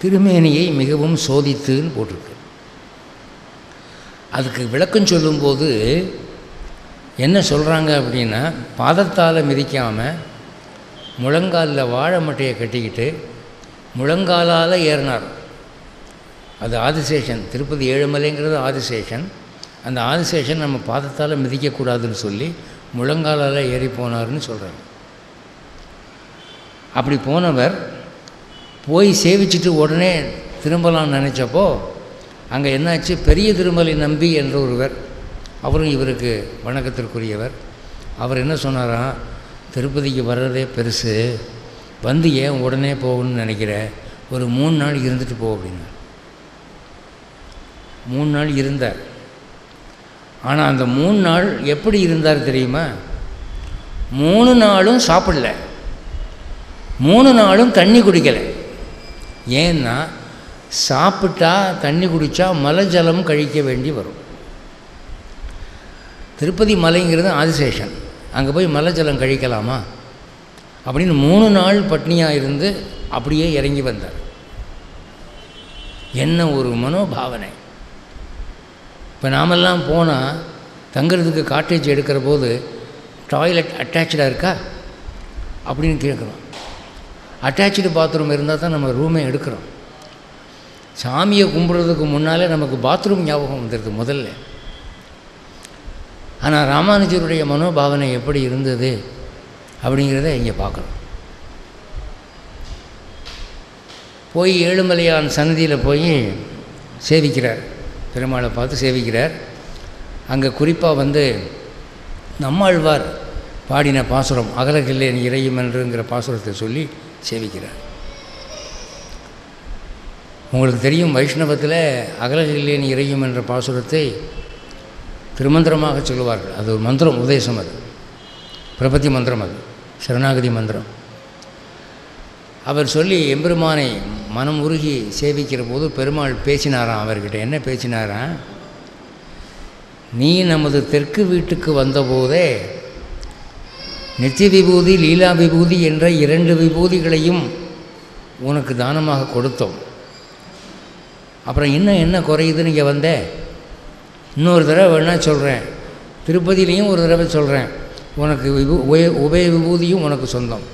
திருமேனியை மிகவும் சோதித்துன்னு போட்டிருக்கு. அதுக்கு விளக்கம் சொல்லும்போது என்ன சொல்கிறாங்க அப்படின்னா, பாதத்தால் மிதிக்காமல் முழங்காலில் வாழை மட்டையை கட்டிக்கிட்டு முழங்காலால் ஏறினார். அது ஆதிசேஷன். திருப்பதி ஏழுமலைங்கிறது ஆதிசேஷன். அந்த ஆதிசேஷன் நம்ம பாதத்தால் மிதிக்கக்கூடாதுன்னு சொல்லி முழங்காலால் ஏறி போனார்னு சொல்கிறாங்க. அப்படி போனவர் போய் சேவிச்சுட்டு உடனே திரும்பலாம்னு நினச்சப்போ அங்கே என்னாச்சு, பெரிய திருமலை நம்பி என்ற ஒருவர், அவரும் இவருக்கு வணக்கத்திற்குரியவர். அவர் என்ன சொன்னாராம், திருப்பதிக்கு வர்றதே பெருசு, வந்து ஏன் உடனே போகணும்னு நினைக்கிற, ஒரு 3 நாள் இருந்துட்டு போ அப்படின்னா. 3 நாள் இருந்தார். ஆனால் அந்த 3 நாள் எப்படி இருந்தார் தெரியுமா, 3 நாளும் சாப்பிடல, 3 நாளும் தண்ணி குடிக்கலை. ஏன்னா சாப்பிட்டா தண்ணி குடித்தா மலை ஜலம் கழிக்க வேண்டி வரும். திருப்பதி மலைங்கிறது ஆதிசேஷன், அங்கே போய் மலை ஜலம் கழிக்கலாமா அப்படின்னு 3 நாள் பட்னியாக இருந்து அப்படியே இறங்கி வந்தார். என்ன ஒரு மனோபாவனை. இப்போ நாமெல்லாம் போனால் தங்கிறதுக்கு காட்டேஜ் எடுக்கிற போது டாய்லெட் அட்டாச்சாக இருக்கா அப்படின்னு கேட்குறோம். அட்டாச்சு பாத்ரூம் இருந்தால் தான் நம்ம ரூமே எடுக்கிறோம். சாமியை கும்பிட்றதுக்கு முன்னாலே நமக்கு பாத்ரூம் ஞாபகம் வந்துடுது முதல்ல. ஆனால் ராமானுஜருடைய மனோபாவனை எப்படி இருந்தது அப்படிங்கிறத இங்கே பார்க்குறோம். போய் ஏழுமலையான் சன்னதியில் போய் சேவிக்கிறார், பெருமாளை பார்த்து சேவிக்கிறார். அங்கே குறிப்பாக வந்து நம்மாழ்வார் பாடின பாசுரம் அகலகில்லேன் இறையும் என்றுங்கிற பாசுரத்தை சொல்லி சேவிக்கிறார். உங்களுக்கு தெரியும், வைஷ்ணவத்தில் அகலகில்லேன் இறையும் என்ற பாசுரத்தை திருமந்திரமாக சொல்லுவார்கள். அது ஒரு மந்திரம், உபதேசம், அது பிரபத்தி மந்திரம், அது சரணாகதி மந்திரம். அவர் சொல்லி எம்பெருமானை மனம் உருகி சேவிக்கிற போது பெருமாள் பேசினாராம் அவர்கிட்ட. என்ன பேசினாராம்? நீ நமது தெற்கு வீட்டுக்கு வந்தபோதே நித்திய விபூதி லீலா விபூதி என்ற 2 விபூதிகளையும் உனக்கு தானமாக கொடுத்தோம். அப்புறம் இன்னும் என்ன குறையுதுன்னு இங்கே வந்த? இன்னொரு தடவை வேணால் சொல்கிறேன், திருப்பதியிலையும் ஒரு தடவை சொல்கிறேன், உனக்கு உபய விபூதியும் உனக்கு சொந்தம்.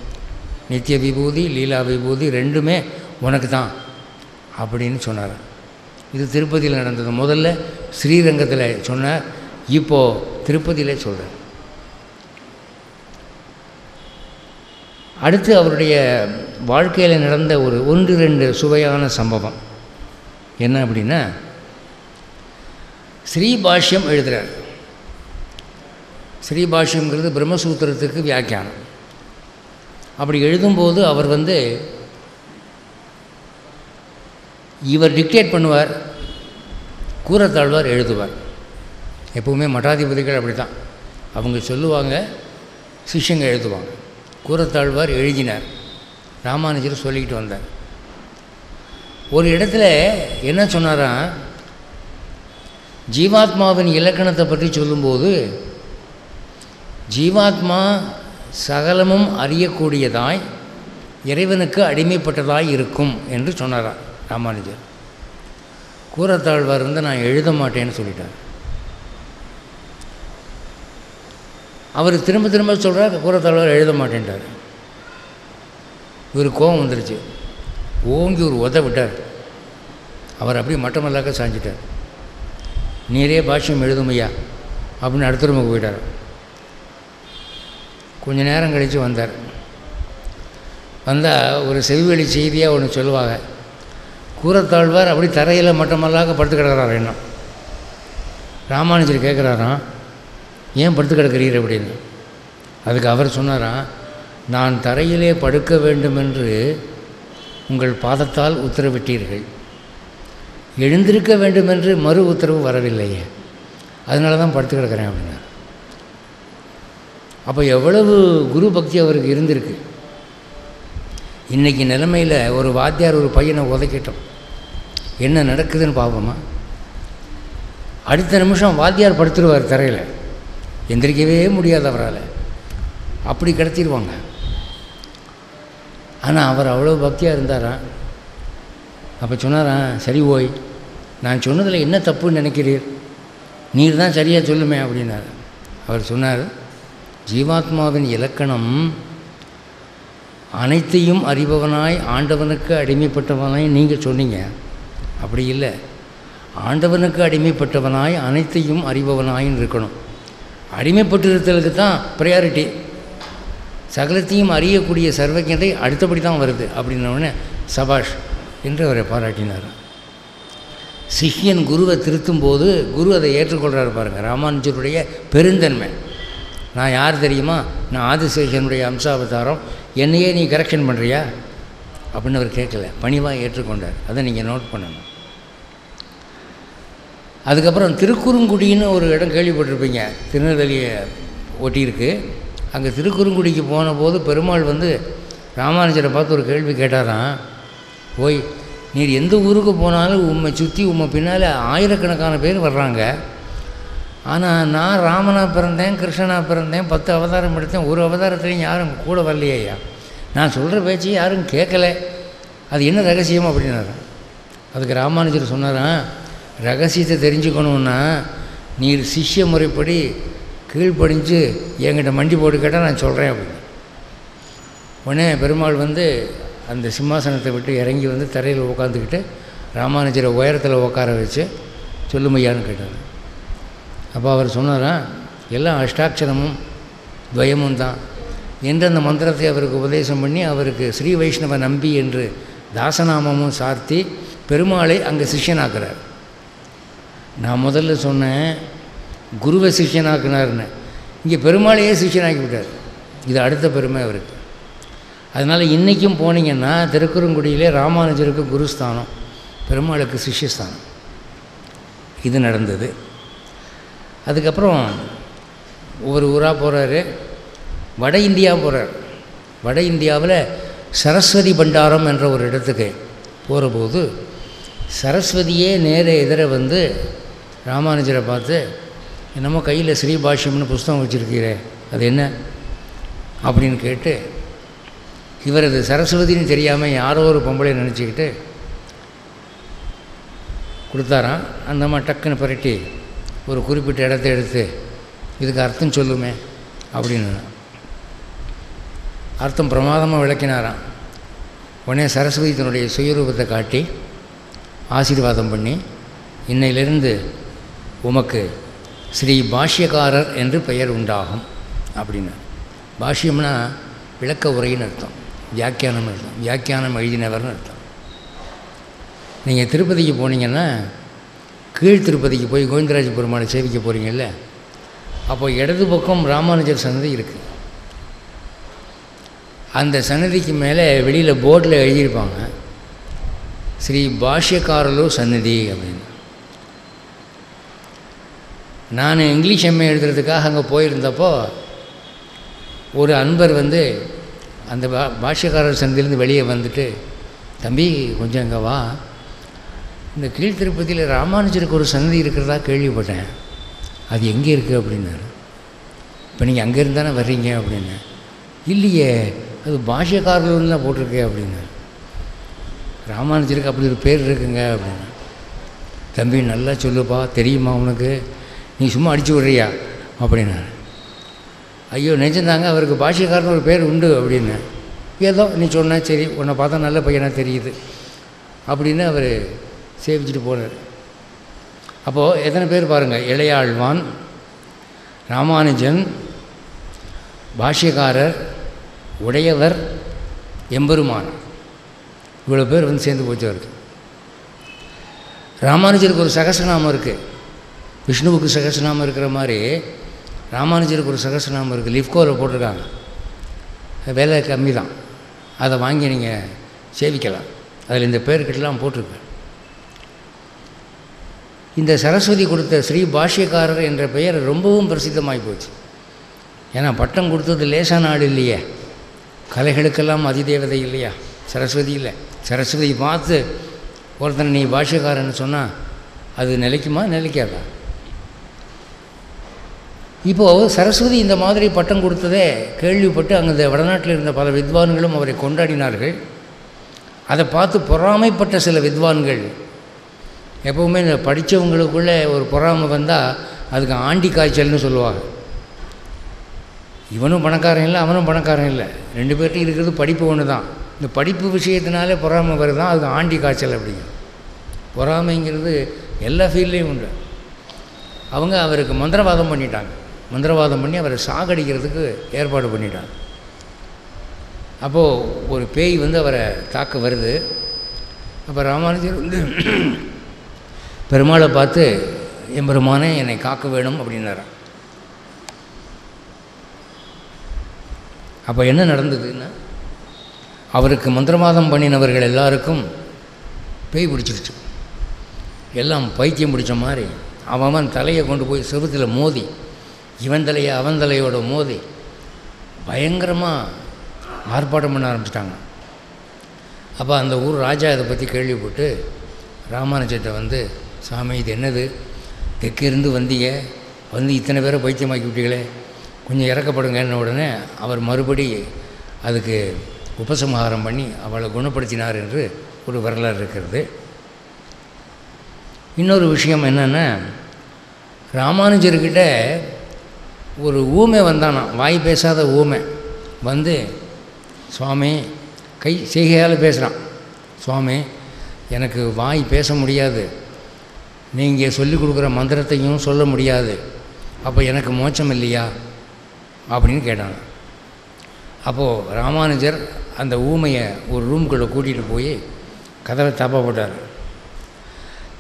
நித்திய விபூதி லீலா விபூதி 2மே உனக்கு தான் அப்படின்னு சொன்னார். இது திருப்பதியில் நடந்தது. முதல்ல ஸ்ரீரங்கத்தில் சொன்னார், இப்போது திருப்பதியில் சொல்கிறேன். அடுத்து அவருடைய வாழ்க்கையில் நடந்த ஒரு 1-2 சுவையான சம்பவம் என்ன அப்படின்னா, ஸ்ரீபாஷ்யம் எழுதுகிறார். ஸ்ரீபாஷ்யங்கிறது பிரம்மசூத்திரத்துக்கு வியாக்கியானம். அப்படி எழுதும்போது அவர் வந்து இவர் டிக்டேட் பண்ணுவார், கூரத்தாழ்வார் எழுதுவார். எப்பவுமே மடாதிபதிகள் அப்படி தான், அவங்க சொல்லுவாங்க, சிஷ்யங்க எழுதுவாங்க. கூரத்தாழ்வார் எழுதினார், ராமானுஜர் சொல்லிக்கிட்டு வந்தார். ஒரு இடத்துல என்ன சொன்னாராம், ஜீவாத்மாவின் இலக்கணத்தை பற்றி சொல்லும்போது ஜீவாத்மா சகலமும் அறியக்கூடியதாய் இறைவனுக்கு அடிமைப்பட்டதாய் இருக்கும் என்று சொன்னாராம் ராமானுஜர். கூரத்தாழ்வார் வந்து நான் எழுத மாட்டேன்னு சொல்லிட்டார். அவர் திரும்ப திரும்ப சொல்கிறார், கூரத்தாழ்வார் எழுத மாட்டேன்ட்டார். இவர் கோபம் வந்துருச்சு, ஓங்கி ஒரு உத விட்டார். அவர் அப்படியே மட்டமல்லாக்க சாஞ்சிட்டார். நீரே பாஷ்யம் எழுதுமையா அப்படின்னு அடுத்த ரூமுக்கு போயிட்டார். கொஞ்ச நேரம் கழித்து வந்தார். வந்தால் ஒரு செவிவெளி செய்தியாக ஒன்று சொல்லுவாங்க, கூரத்தாழ்வார் அப்படி தரையில் மட்டமல்லாக படுத்து கிடக்கிறார். என்ன ராமானுஜர் கேட்குறாராம், ஏன் படுத்து கிடக்கிறீர் அப்படின்னு. அதுக்கு அவர் சொன்னாராம், நான் தரையிலே படுக்க வேண்டுமென்று உங்கள் பாதத்தால் உத்தரவிட்டீர்கள், எழுந்திருக்க வேண்டுமென்று மறு உத்தரவு வரவில்லையே, அதனால தான் படுத்து கிடக்கிறேன் அப்படின்னா. அப்போ எவ்வளவு குரு பக்தி அவருக்கு இருந்திருக்கு. இன்றைக்கி நிலைமையில் ஒரு வாத்தியார் ஒரு பையனை உதைக்கிட்டோம், என்ன நடக்குதுன்னு பார்ப்போமா? அடுத்த நிமிஷம் வாத்தியார் படுத்துருவார் தரையில், எந்திரிக்கவே முடியாது அவரால், அப்படி கிடத்திடுவாங்க. ஆனால் அவர் அவ்வளோ பக்தியாக இருந்தாராம். அப்போ சொன்னாராம், சரி ஓய், நான் சொன்னதில் என்ன தப்புன்னு நினைக்கிறீர், நீர் தான் சரியாக சொல்லுமே அப்படின்னார். அவர் சொன்னார், ஜீவாத்மாவின் இலக்கணம் அனைத்தையும் அறிபவனாய் ஆண்டவனுக்கு அடிமைப்பட்டவனாய் நீங்கள் சொன்னீங்க. அப்படி இல்லை, ஆண்டவனுக்கு அடிமைப்பட்டவனாய் அனைத்தையும் அறிபவனாயின்னு இருக்கணும். அடிமைப்பட்டிருத்தலுக்கு தான் ப்ரையாரிட்டி, சகலத்தையும் அறியக்கூடிய சர்வஜதை அடுத்தபடி தான் வருது அப்படின்னோடனே சபாஷ் என்று அவரை பாராட்டினார். சிஷ்யன் குருவை திருத்தும் போது குரு அதை ஏற்றுக்கொள்கிறாரு பாருங்கள். ராமானுஜருடைய பெருந்தன்மை. நான் யார் தெரியுமா, நான் ஆதிசேஷனுடைய அம்சாவதாரம், என்னையே நீ கரெக்ஷன் பண்ணுறியா அப்படின்னு அவர் கேட்கல, பணிவாக ஏற்றுக்கொண்டார். அதை நீங்கள் நோட் பண்ணணும். அதுக்கப்புறம் திருக்குறுங்குடின்னு ஒரு இடம் கேள்விப்பட்டிருப்பீங்க, திருநெல்வேலியை ஒட்டியிருக்கு. அங்கே திருக்குறுங்குடிக்கு போன போது பெருமாள் வந்து ராமானுஜரை பார்த்து ஒரு கேள்வி கேட்டாராம், ஓய், நீர் எந்த ஊருக்கு போனாலும் உம்மை சுற்றி உம்மை பின்னால் ஆயிரக்கணக்கான பேர் வர்றாங்க, ஆனால் நான் ராமனாக பிறந்தேன், கிருஷ்ணனாக பிறந்தேன், 10 அவதாரம் எடுத்தேன், ஒரு அவதாரத்துலையும் யாரும் கூட வரலையா, நான் சொல்கிற பேச்சு யாரும் கேட்கலை, அது என்ன ரகசியம் அப்படின்னாரு. அதுக்கு ராமானுஜர் சொன்னாராம், ரகசியத்தை தெரிஞ்சுக்கணுன்னா நீர் சிஷ்ய முறைப்படி கீழ்ப்படிஞ்சு என்கிட்ட மண்டி போட்டு கேட்டால் நான் சொல்கிறேன் அப்படின்னு. உடனே பெருமாள் வந்து அந்த சிம்மாசனத்தை விட்டு இறங்கி வந்து தரையில் உட்காந்துக்கிட்டு ராமானுஜரை உயரத்தில் உட்கார வச்சு சொல்லுமையான்னு கேட்டார். அப்போ அவர் சொன்னாராம், எல்லாம் அஷ்டாட்சரமும் துவயமும் தான் என்று அந்த மந்திரத்தை அவருக்கு உபதேசம் பண்ணி அவருக்கு ஸ்ரீ வைஷ்ணவ நம்பி என்று தாசநாமமும் சார்த்தி பெருமாளை அங்கே சிஷ்யனாக்குறார். நான் முதல்ல சொன்னேன் குருவை சிஷ்யனாக்குனார்னு, இங்கே பெருமாளையே சிஷ்யனாக்கி விட்டார். இது அடுத்த பெருமை அவருக்கு. அதனால் இன்றைக்கும் போனீங்கன்னா திருக்குறுங்குடியிலே ராமானுஜருக்கு குருஸ்தானம், பெருமாளுக்கு சிஷ்யஸ்தானம். இது நடந்தது. அதுக்கப்புறம் ஒவ்வொரு ஊராக போகிறாரு. வட இந்தியா போகிறார். வட இந்தியாவில் சரஸ்வதி பண்டாரம் என்ற ஒரு இடத்துக்கு போகிறபோது சரஸ்வதியே நேர எதிர வந்து ராமானுஜரை பார்த்து, என்னமோ கையில் ஸ்ரீபாஷ்யம்னு புஸ்தகம் வச்சுருக்கிறே, அது என்ன அப்படின்னு கேட்டு, இவர் அது சரஸ்வதின்னு தெரியாமல் யாரோ ஒரு பொம்பளை நினச்சிக்கிட்டு கொடுத்தாராம். அந்த மாதிரி டக்குன்னு புரட்டி ஒரு குறிப்பிட்ட இடத்த எடுத்து இதுக்கு அர்த்தம் சொல்லுமே அப்படின்னு அர்த்தம் பிரமாதமாக விளக்கினாராம். உடனே சரஸ்வதி தன்னுடைய சுயரூபத்தை காட்டி ஆசீர்வாதம் பண்ணி, இன்னையிலிருந்து உமக்கு ஸ்ரீ பாஷ்யக்காரர் என்று பெயர் உண்டாகும் அப்படின்னு. பாஷ்யம்னா விளக்க உரைன்னு அர்த்தம், வியாக்கியானம்னு அர்த்தம், வியாக்கியானம் எழுதினவர்னு அர்த்தம். நீங்கள் திருப்பதிக்கு போனீங்கன்னா கீழ் திருப்பதிக்கு போய் கோவிந்தராஜ பெருமாளை சேவிக்க போகிறீங்கல்ல, அப்போ இடது பக்கம் ராமானுஜர் சன்னதி இருக்குது. அந்த சன்னதிக்கு மேலே வெளியில் போர்டில் எழுதியிருப்பாங்க ஸ்ரீ பாஷ்யக்காரலு சன்னதி அப்படின்னு. நான் இங்கிலீஷ் எம்ஏ எழுதுறதுக்காக அங்கே போயிருந்தப்போ ஒரு அன்பர் வந்து அந்த பாஷ்யக்காரர் சன்னதியிலேருந்து வெளியே வந்துட்டு, தம்பி கொஞ்சம் இங்கே வா, இந்த கீழ் திருப்பதியில் ராமானுஜருக்கு ஒரு சன்னதி இருக்கிறதா கேள்விப்பட்டேன், அது எங்கே இருக்குது அப்படின்னாரு. இப்போ நீங்கள் அங்கே இருந்தானே வர்றீங்க அப்படின்னு. இல்லையே, அது பாஷ்யக்காரர்னு தான் போட்டிருக்கே அப்படின்னாரு. ராமானுஜருக்கு அப்படி ஒரு பேர் இருக்குங்க அப்படின்னு. தம்பி நல்லா சொல்லுப்பா, தெரியுமா உனக்கு, நீ சும்மா அடிச்சு விட்றியா அப்படின்னாரு. ஐயோ நிஜந்தாங்க, அவருக்கு பாஷ்யக்காரன் ஒரு பேர் உண்டு அப்படின்னு. ஏதோ நீ சொன்ன சரி, உன்னை பார்த்தா நல்ல பையனாக தெரியுது அப்படின்னு அவர் சேவிச்சுட்டு போனார். அப்போது எத்தனை பேர் பாருங்கள், இளையாழ்வான், ராமானுஜன், பாஷ்யக்காரர், உடையவர், எம்பெருமான், இவ்வளோ பேர் வந்து சேர்ந்து போச்சு அவருக்கு. ராமானுஜருக்கு ஒரு சகஸ்ரநாமம் இருக்குது. விஷ்ணுவுக்கு சகஸ்ரநாமம் இருக்கிற மாதிரி ராமானுஜருக்கு ஒரு சகஸ்ரநாமம் இருக்குது. லிஃப்கோவில் போட்டிருக்காங்க. விலை கம்மி தான், அதை வாங்கி நீங்கள் சேவிக்கலாம். அதில் இந்த பேர்கிட்டலாம் போட்டிருக்கு. இந்த சரஸ்வதி கொடுத்த ஸ்ரீ பாஷ்யக்காரர் என்ற பெயர் ரொம்பவும் பிரசித்தமாகி போச்சு. ஏன்னா பட்டம் கொடுத்தது லேசான ஆள் இல்லையே, கலைகளுக்கெல்லாம் அதிதேவதை இல்லையா சரஸ்வதி. இல்லை, சரஸ்வதி பார்த்து ஒருத்தனை நீ பாஷ்யக்காரன்னு சொன்னால் அது நிலைக்குமா, நிலைக்காதா? இப்போது சரஸ்வதி இந்த மாதிரி பட்டம் கொடுத்ததே கேள்விப்பட்டு அங்கே வடநாட்டில் இருந்த பல வித்வான்களும் அவரை கொண்டாடினார்கள். அதை பார்த்து பொறாமைப்பட்ட சில வித்வான்கள், எப்போவுமே இந்த படித்தவங்களுக்குள்ளே ஒரு பொறாமை வந்தால் அதுக்கு ஆண்டி காய்ச்சல்னு சொல்லுவாங்க. இவனும் பணக்காரன் இல்லை, அவனும் பணக்காரன் இல்லை, ரெண்டு பேர்ட்டும் இருக்கிறது படிப்பு ஒன்று தான். இந்த படிப்பு விஷயத்தினாலே பொறாமை வருதான், அதுக்கு ஆண்டி காய்ச்சல் அப்படிங்க. பொறாமைங்கிறது எல்லா ஃபீல்ட்லேயும் உண்டு. அவங்க அவருக்கு மந்திரவாதம் பண்ணிட்டாங்க. மந்திரவாதம் பண்ணி அவரை சாகடிக்கிறதுக்கு ஏற்பாடு பண்ணிட்டாங்க. அப்போது ஒரு பேய் வந்து அவரை தாக்க வருது. அப்போ ராமானுஜர் வந்து பெருமாளை பார்த்து, என் பெருமானே என்னை காக்க வேணும் அப்படின்னாராம். அப்போ என்ன நடந்ததுன்னா, அவருக்கு மந்திரவாதம் பண்ணினவர்கள் எல்லாருக்கும் பேய் பிடிச்சிருச்சு. எல்லாம் பைத்தியம் பிடிச்ச மாதிரி அவன் தலையை கொண்டு போய் செவுத்தில் மோதி, இவன் தலையை அவன் தலையோட மோதி பயங்கரமாக ஆர்ப்பாட்டம் பண்ண ஆரம்பிச்சிட்டாங்க. அப்போ அந்த ஊர் ராஜா இதை பற்றி கேள்விப்பட்டு ராமானுஜத்தை வந்து, சாமி இது என்னது, தெற்கிருந்து வந்தீங்க, வந்து இத்தனை பேரை பைத்தியமாக்கி விட்டீங்களே, கொஞ்சம் இறக்கப்படுங்கன்ன உடனே அவர் மறுபடி அதுக்கு உபசம்ஹாரம் பண்ணி அவளை குணப்படுத்தினார் என்று ஒரு வரலாறு இருக்கிறது. இன்னொரு விஷயம் என்னென்னா, ராமானுஜர்கிட்ட ஒரு ஊமை வந்தானா, வாய் பேசாத ஊமை வந்து, சுவாமி கை செய்கையால் பேசுகிறான். சுவாமி, எனக்கு வாய் பேச முடியாது, நீங்கள் சொல்லிக் கொடுக்குற மந்திரத்தையும் சொல்ல முடியாது, அப்போ எனக்கு மோட்சம் இல்லையா அப்படின்னு கேட்டாங்க. அப்போது ராமானுஜர் அந்த ஊமையை ஒரு ரூம்குள்ளே கூட்டிகிட்டு போய் கதவை தாப்பா போட்டார்.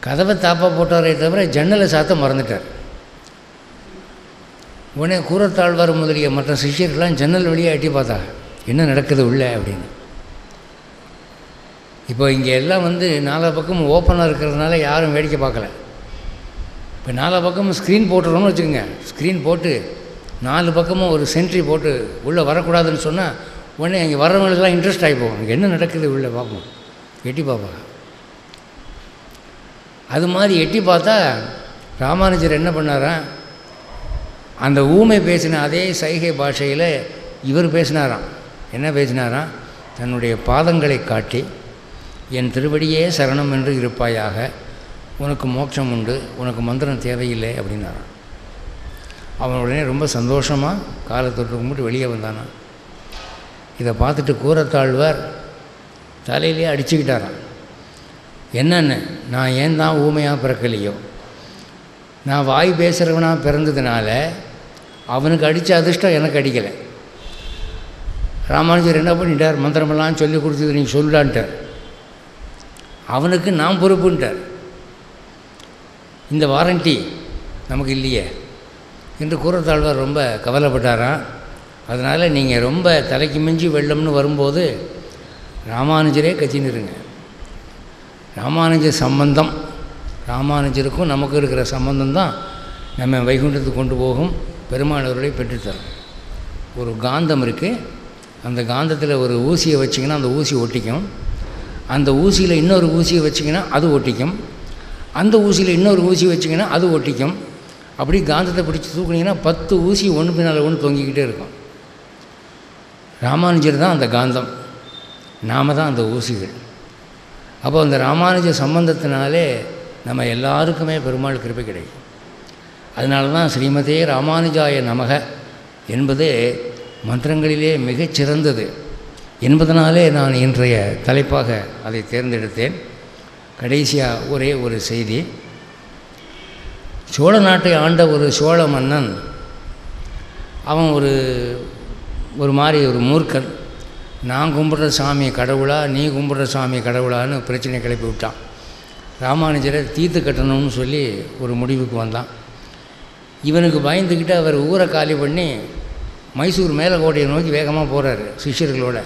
கதவை தாப்பா போட்டாரே தவிர ஜன்னலை சாத்த மறந்துட்டார். உடனே கூரத்தாழ்வார் முதலிய மற்ற சிஷ்யர்கள்லாம் ஜன்னல் வழியாக எட்டி பார்த்தா என்ன நடக்குது உள்ள அப்படின்னு. இப்போ இங்கே எல்லாம் நாலா பக்கமும் ஓப்பனாக இருக்கிறதுனால யாரும் வேடிக்கை பார்க்கல. இப்போ நாலா பக்கமும் ஸ்க்ரீன் போட்டுறோன்னு வச்சுக்கோங்க. ஸ்க்ரீன் போட்டு 4 பக்கமும் ஒரு சென்ட்ரி போட்டு உள்ளே வரக்கூடாதுன்னு சொன்னால் உடனே அங்கே வர்றவங்களுக்கெல்லாம் இன்ட்ரெஸ்ட் ஆகிப்போம். அங்கே என்ன நடக்குது உள்ளே பார்ப்போம், எட்டி பார்ப்பாங்க. அது மாதிரி எட்டி பார்த்தா ராமானுஜர் என்ன பண்ணாராம், அந்த ஊமை பேசின அதே சைகை பாஷையில் இவர் பேசினாராம். என்ன பேசினாராம், தன்னுடைய பாதங்களை காட்டி என் திருவடியே சரணம் என்று இருப்பாயாக, உனக்கு மோட்சம் உண்டு, உனக்கு மந்திரம் தேவையில்லை அப்படின்னாரான். அவன் உடனே ரொம்ப சந்தோஷமாக காலை தொட்டு கும்பிட்டு வெளியே வந்தானான். இதை பார்த்துட்டு கூரத்தாழ்வார் தலையிலே அடிச்சுக்கிட்டாரான். என்னென்னு, நான் ஏன் தான் ஊமையாக பிறக்கலையோ, நான் வாய் பேசுகிறவனாக பிறந்ததுனால அவனுக்கு அடித்த அதிர்ஷ்டம் எனக்கு அடிக்கலை. ராமானுஜர் என்ன பண்ணிட்டார், மந்திரமெல்லாம் சொல்லி கொடுத்தது நீங்கள் சொல்லான்ட்டார். அவனுக்கு நான் பொறுப்புன்ட்டார். இந்த வாரண்டி நமக்கு இல்லையே என்று கூரத்தாழ்வார் ரொம்ப கவலைப்பட்டாராம். அதனால் நீங்கள் ரொம்ப தலைக்கு மிஞ்சி வெள்ளம்னு வரும்போது ராமானுஜரே கத்தின்னுருங்க. ராமானுஜர் சம்பந்தம், ராமானுஜருக்கும் நமக்கு இருக்கிற சம்பந்தம் தான் நம்ம வைகுண்டத்துக்கு கொண்டு போகும், பெருமானவர்களை பெற்றுத்தரும். ஒரு காந்தம் இருக்குது, அந்த காந்தத்தில் ஒரு ஊசியை வச்சிங்கன்னா அந்த ஊசி ஒட்டிக்கும், அந்த ஊசியில் இன்னொரு ஊசியை வச்சிங்கன்னா அது ஒட்டிக்கும், அந்த ஊசியில் இன்னொரு ஊசி வச்சிங்கன்னா அது ஒட்டிக்கும். அப்படி காந்தத்தை பிடிச்சி தூக்குனீங்கன்னா 10 ஊசி ஒன்று பின்னால் ஒன்று தொங்கிக்கிட்டே இருக்கும். ராமானுஜர் தான் அந்த காந்தம், நாம் தான் அந்த ஊசிகள். அப்போ அந்த ராமானுஜ சம்பந்தத்தினாலே நம்ம எல்லாருக்குமே பெருமாள் கிருபை கிடைக்கும். அதனால தான் ஸ்ரீமதே ராமானுஜாய நமக என்பது மந்திரங்களிலே மிகச்சிறந்தது என்பதனாலே நான் இன்றைய தலைப்பாக அதை தேர்ந்தெடுத்தேன். கடைசியாக ஒரே ஒரு செய்தி. சோழ நாட்டை ஆண்ட ஒரு சோழ மன்னன், அவன் ஒரு மாதிரி ஒரு மூர்க்கன். நான் கும்பிட்ற சாமி கடவுளா, நீ கும்பிட்ற சாமி கடவுளான்னு பிரச்சனை கிளப்பி விட்டான். ராமானுஜரை தீர்த்து கட்டணும்னு சொல்லி ஒரு முடிவுக்கு வந்தான். இவனுக்கு பயந்துக்கிட்டு அவர் ஊரை காலி பண்ணி மைசூர் மேலக்கோட்டையை நோக்கி வேகமாக போகிறாரு சிஷ்யர்களோட.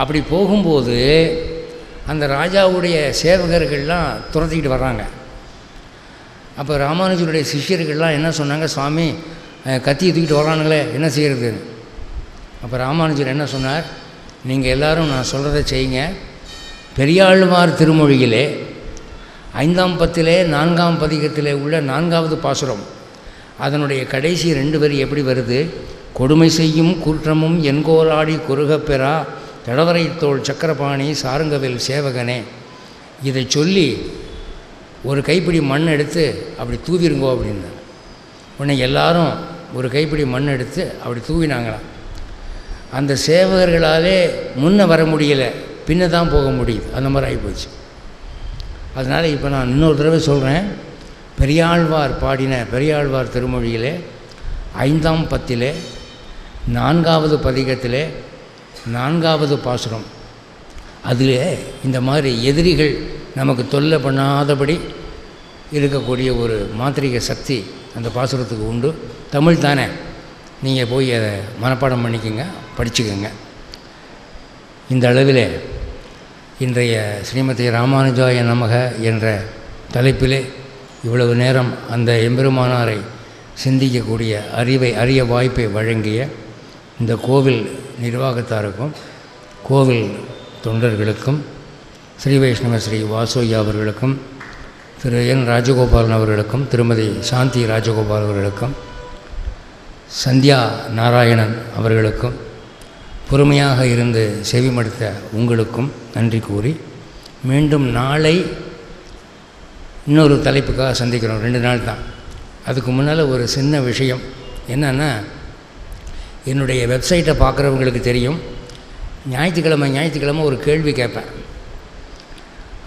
அப்படி போகும்போது அந்த ராஜாவுடைய சேவகர்கள்லாம் துரத்திக்கிட்டு வர்றாங்க. அப்போ ராமானுஜருடைய சிஷ்யர்கள்லாம் என்ன சொன்னாங்க, சுவாமி கத்தியை தூக்கிட்டு வரானுங்களே என்ன செய்கிறதுன்னு. அப்போ ராமானுஜர் என்ன சொன்னார், நீங்கள் எல்லோரும் நான் சொல்கிறத செய்யுங்க. பெரியாழ்வார் திருமொழியிலே 5ஆம் பத்திலே 4ஆம் பதிகத்திலே உள்ள 4வது பாசுரம், அதனுடைய கடைசி 2 வரி எப்படி வருது, கொடுமை செய்யும் குற்றமும் என்கோலாடி குறுகப்பெறா தடவரை தோள் சக்கரபாணி சாருங்கவேல் சேவகனே. இதை சொல்லி ஒரு கைப்பிடி மண் எடுத்து அப்படி தூவிருங்கோ அப்படின்னார். உடனே எல்லாரும் ஒரு கைப்பிடி மண் எடுத்து அப்படி தூவினாங்களாம். அந்த சேவகர்களாலே முன்ன வர முடியலை, பின்ன தான் போக முடியுது, அந்த மாதிரி ஆகிப்போச்சு. அதனால் இப்போ நான் இன்னொரு தடவை சொல்கிறேன். பெரியாழ்வார் பாடின பெரியாழ்வார் திருமொழியிலே 5ஆம் பத்திலே 4வது பதிகத்திலே 4வது பாசுரம், அதிலே இந்த மாதிரி எதிரிகள் நமக்கு தொல்லை பண்ணாதபடி இருக்கக்கூடிய ஒரு மாந்திரிக சக்தி அந்த பாசுரத்துக்கு உண்டு. தமிழ் தானே, நீங்கள் போய் அதை மனப்பாடம் பண்ணிக்கோங்க, படிச்சுக்கோங்க. இந்த அளவிலே இன்றைய ஸ்ரீமதி ராமானுஜாய நமக என்ற தலைப்பிலே இவ்வளவு நேரம் அந்த எம்பெருமானாரை சிந்திக்கக்கூடிய அரிய வாய்ப்பை வழங்கிய இந்த கோவில் நிர்வாகத்தாருக்கும் கோவில் தொண்டர்களுக்கும் ஸ்ரீ வைஷ்ணவ ஸ்ரீ வாசோயா அவர்களுக்கும் திரு என் ராஜகோபாலன் அவர்களுக்கும் திருமதி சாந்தி ராஜகோபால் அவர்களுக்கும் சந்தியா நாராயணன் அவர்களுக்கும் பொறுமையாக இருந்து செவிமடுத்த உங்களுக்கும் நன்றி கூறி, மீண்டும் நாளை இன்னொரு தலைப்புக்காக சந்திக்கிறோம். 2 நாள் தான். அதுக்கு முன்னால் ஒரு சின்ன விஷயம் என்னென்னா, என்னுடைய வெப்சைட்டை பார்க்குறவங்களுக்கு தெரியும். ஞாயிற்றுக்கிழமை ஒரு கேள்வி கேட்பேன்.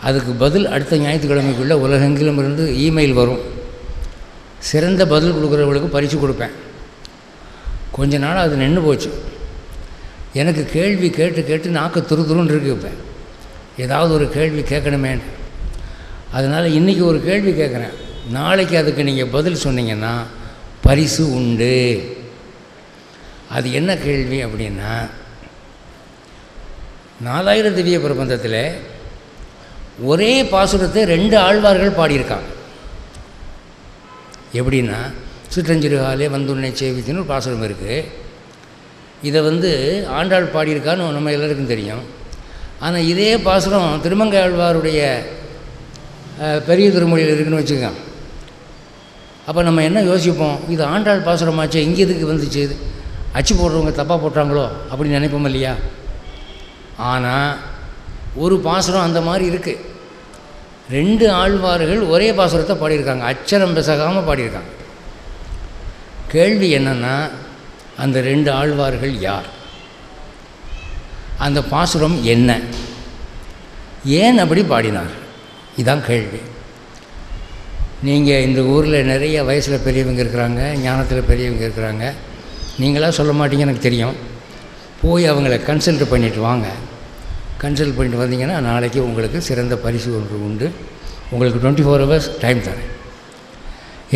அதுக்கு பதில் அடுத்த ஞாயிற்றுக்கிழமைக்குள்ளே உலகெங்கிலும் இருந்து இமெயில் வரும். சிறந்த பதில் கொடுக்குறவங்களுக்கு பரிசு கொடுப்பேன். கொஞ்ச நாள் அது நின்று போச்சு. எனக்கு கேள்வி கேட்டு கேட்டு நாக்கு துருதுருன்னு இருக்கு. இப்போ ஏதாவது ஒரு கேள்வி கேட்கணுமே. அதனால் இன்றைக்கி ஒரு கேள்வி கேட்குறேன். நாளைக்கு அதுக்கு நீங்கள் பதில் சொன்னீங்கன்னா பரிசு உண்டு. அது என்ன கேள்வி அப்படின்னா, 4000 திவ்ய பிரபந்தத்தில் ஒரே பாசுரத்தை 2 ஆழ்வார்கள் பாடியிருக்காங்க. எப்படின்னா, சிற்றஞ்சிறுகாலே வந்துன்னை சேவித்தின்னு ஒரு பாசுரம் இருக்குது. இதை ஆண்டாள் பாடியிருக்கான்னு நம்ம எல்லாருக்கும் தெரியும். ஆனால் இதே பாசுரம் திருமங்கை ஆழ்வாருடைய பெரிய திருமொழியில் இருக்குதுன்னு வச்சுக்கோங்க. அப்போ நம்ம என்ன யோசிப்போம், இது ஆண்டாள் பாசுரமாச்சே, இங்கே இதுக்கு வந்துச்சு, இது அச்சு போடுறவங்க தப்பாக போட்டாங்களோ அப்படின்னு நினைப்போம் இல்லையா? ஆனால் ஒரு பாசுரம் அந்த மாதிரி இருக்குது. 2 ஆழ்வார்கள் ஒரே பாசுரத்தை பாடியிருக்காங்க, அச்சரம் பெசகாமல் பாடியிருக்காங்க. கேள்வி என்னென்னா, அந்த 2 ஆழ்வார்கள் யார்? அந்த பாசுரம் என்ன? ஏன் அப்படி பாடினார்? இதுதான் கேள்வி. நீங்கள் இந்த ஊரில் நிறைய வயசில் பெரியவங்க இருக்கிறாங்க, ஞானத்தில் பெரியவங்க இருக்கிறாங்க. நீங்களாக சொல்ல மாட்டீங்க, எனக்கு தெரியும். போய் அவங்கள கன்சல்ட் பண்ணிவிட்டு வாங்க. கன்சல்ட் பண்ணிட்டு வந்தீங்கன்னா நாளைக்கு உங்களுக்கு சிறந்த பரிசு ஒன்று உண்டு. உங்களுக்கு 24 hours டைம் தரேன்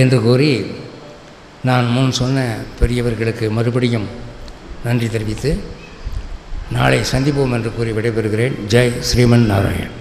என்று கூறி நான் முன் சொன்ன பெரியவர்களுக்கு மறுபடியும் நன்றி தெரிவித்து நாளை சந்திப்போம் என்று கூறி விடைபெறுகிறேன். ஜெய் ஸ்ரீமன் நாராயண்.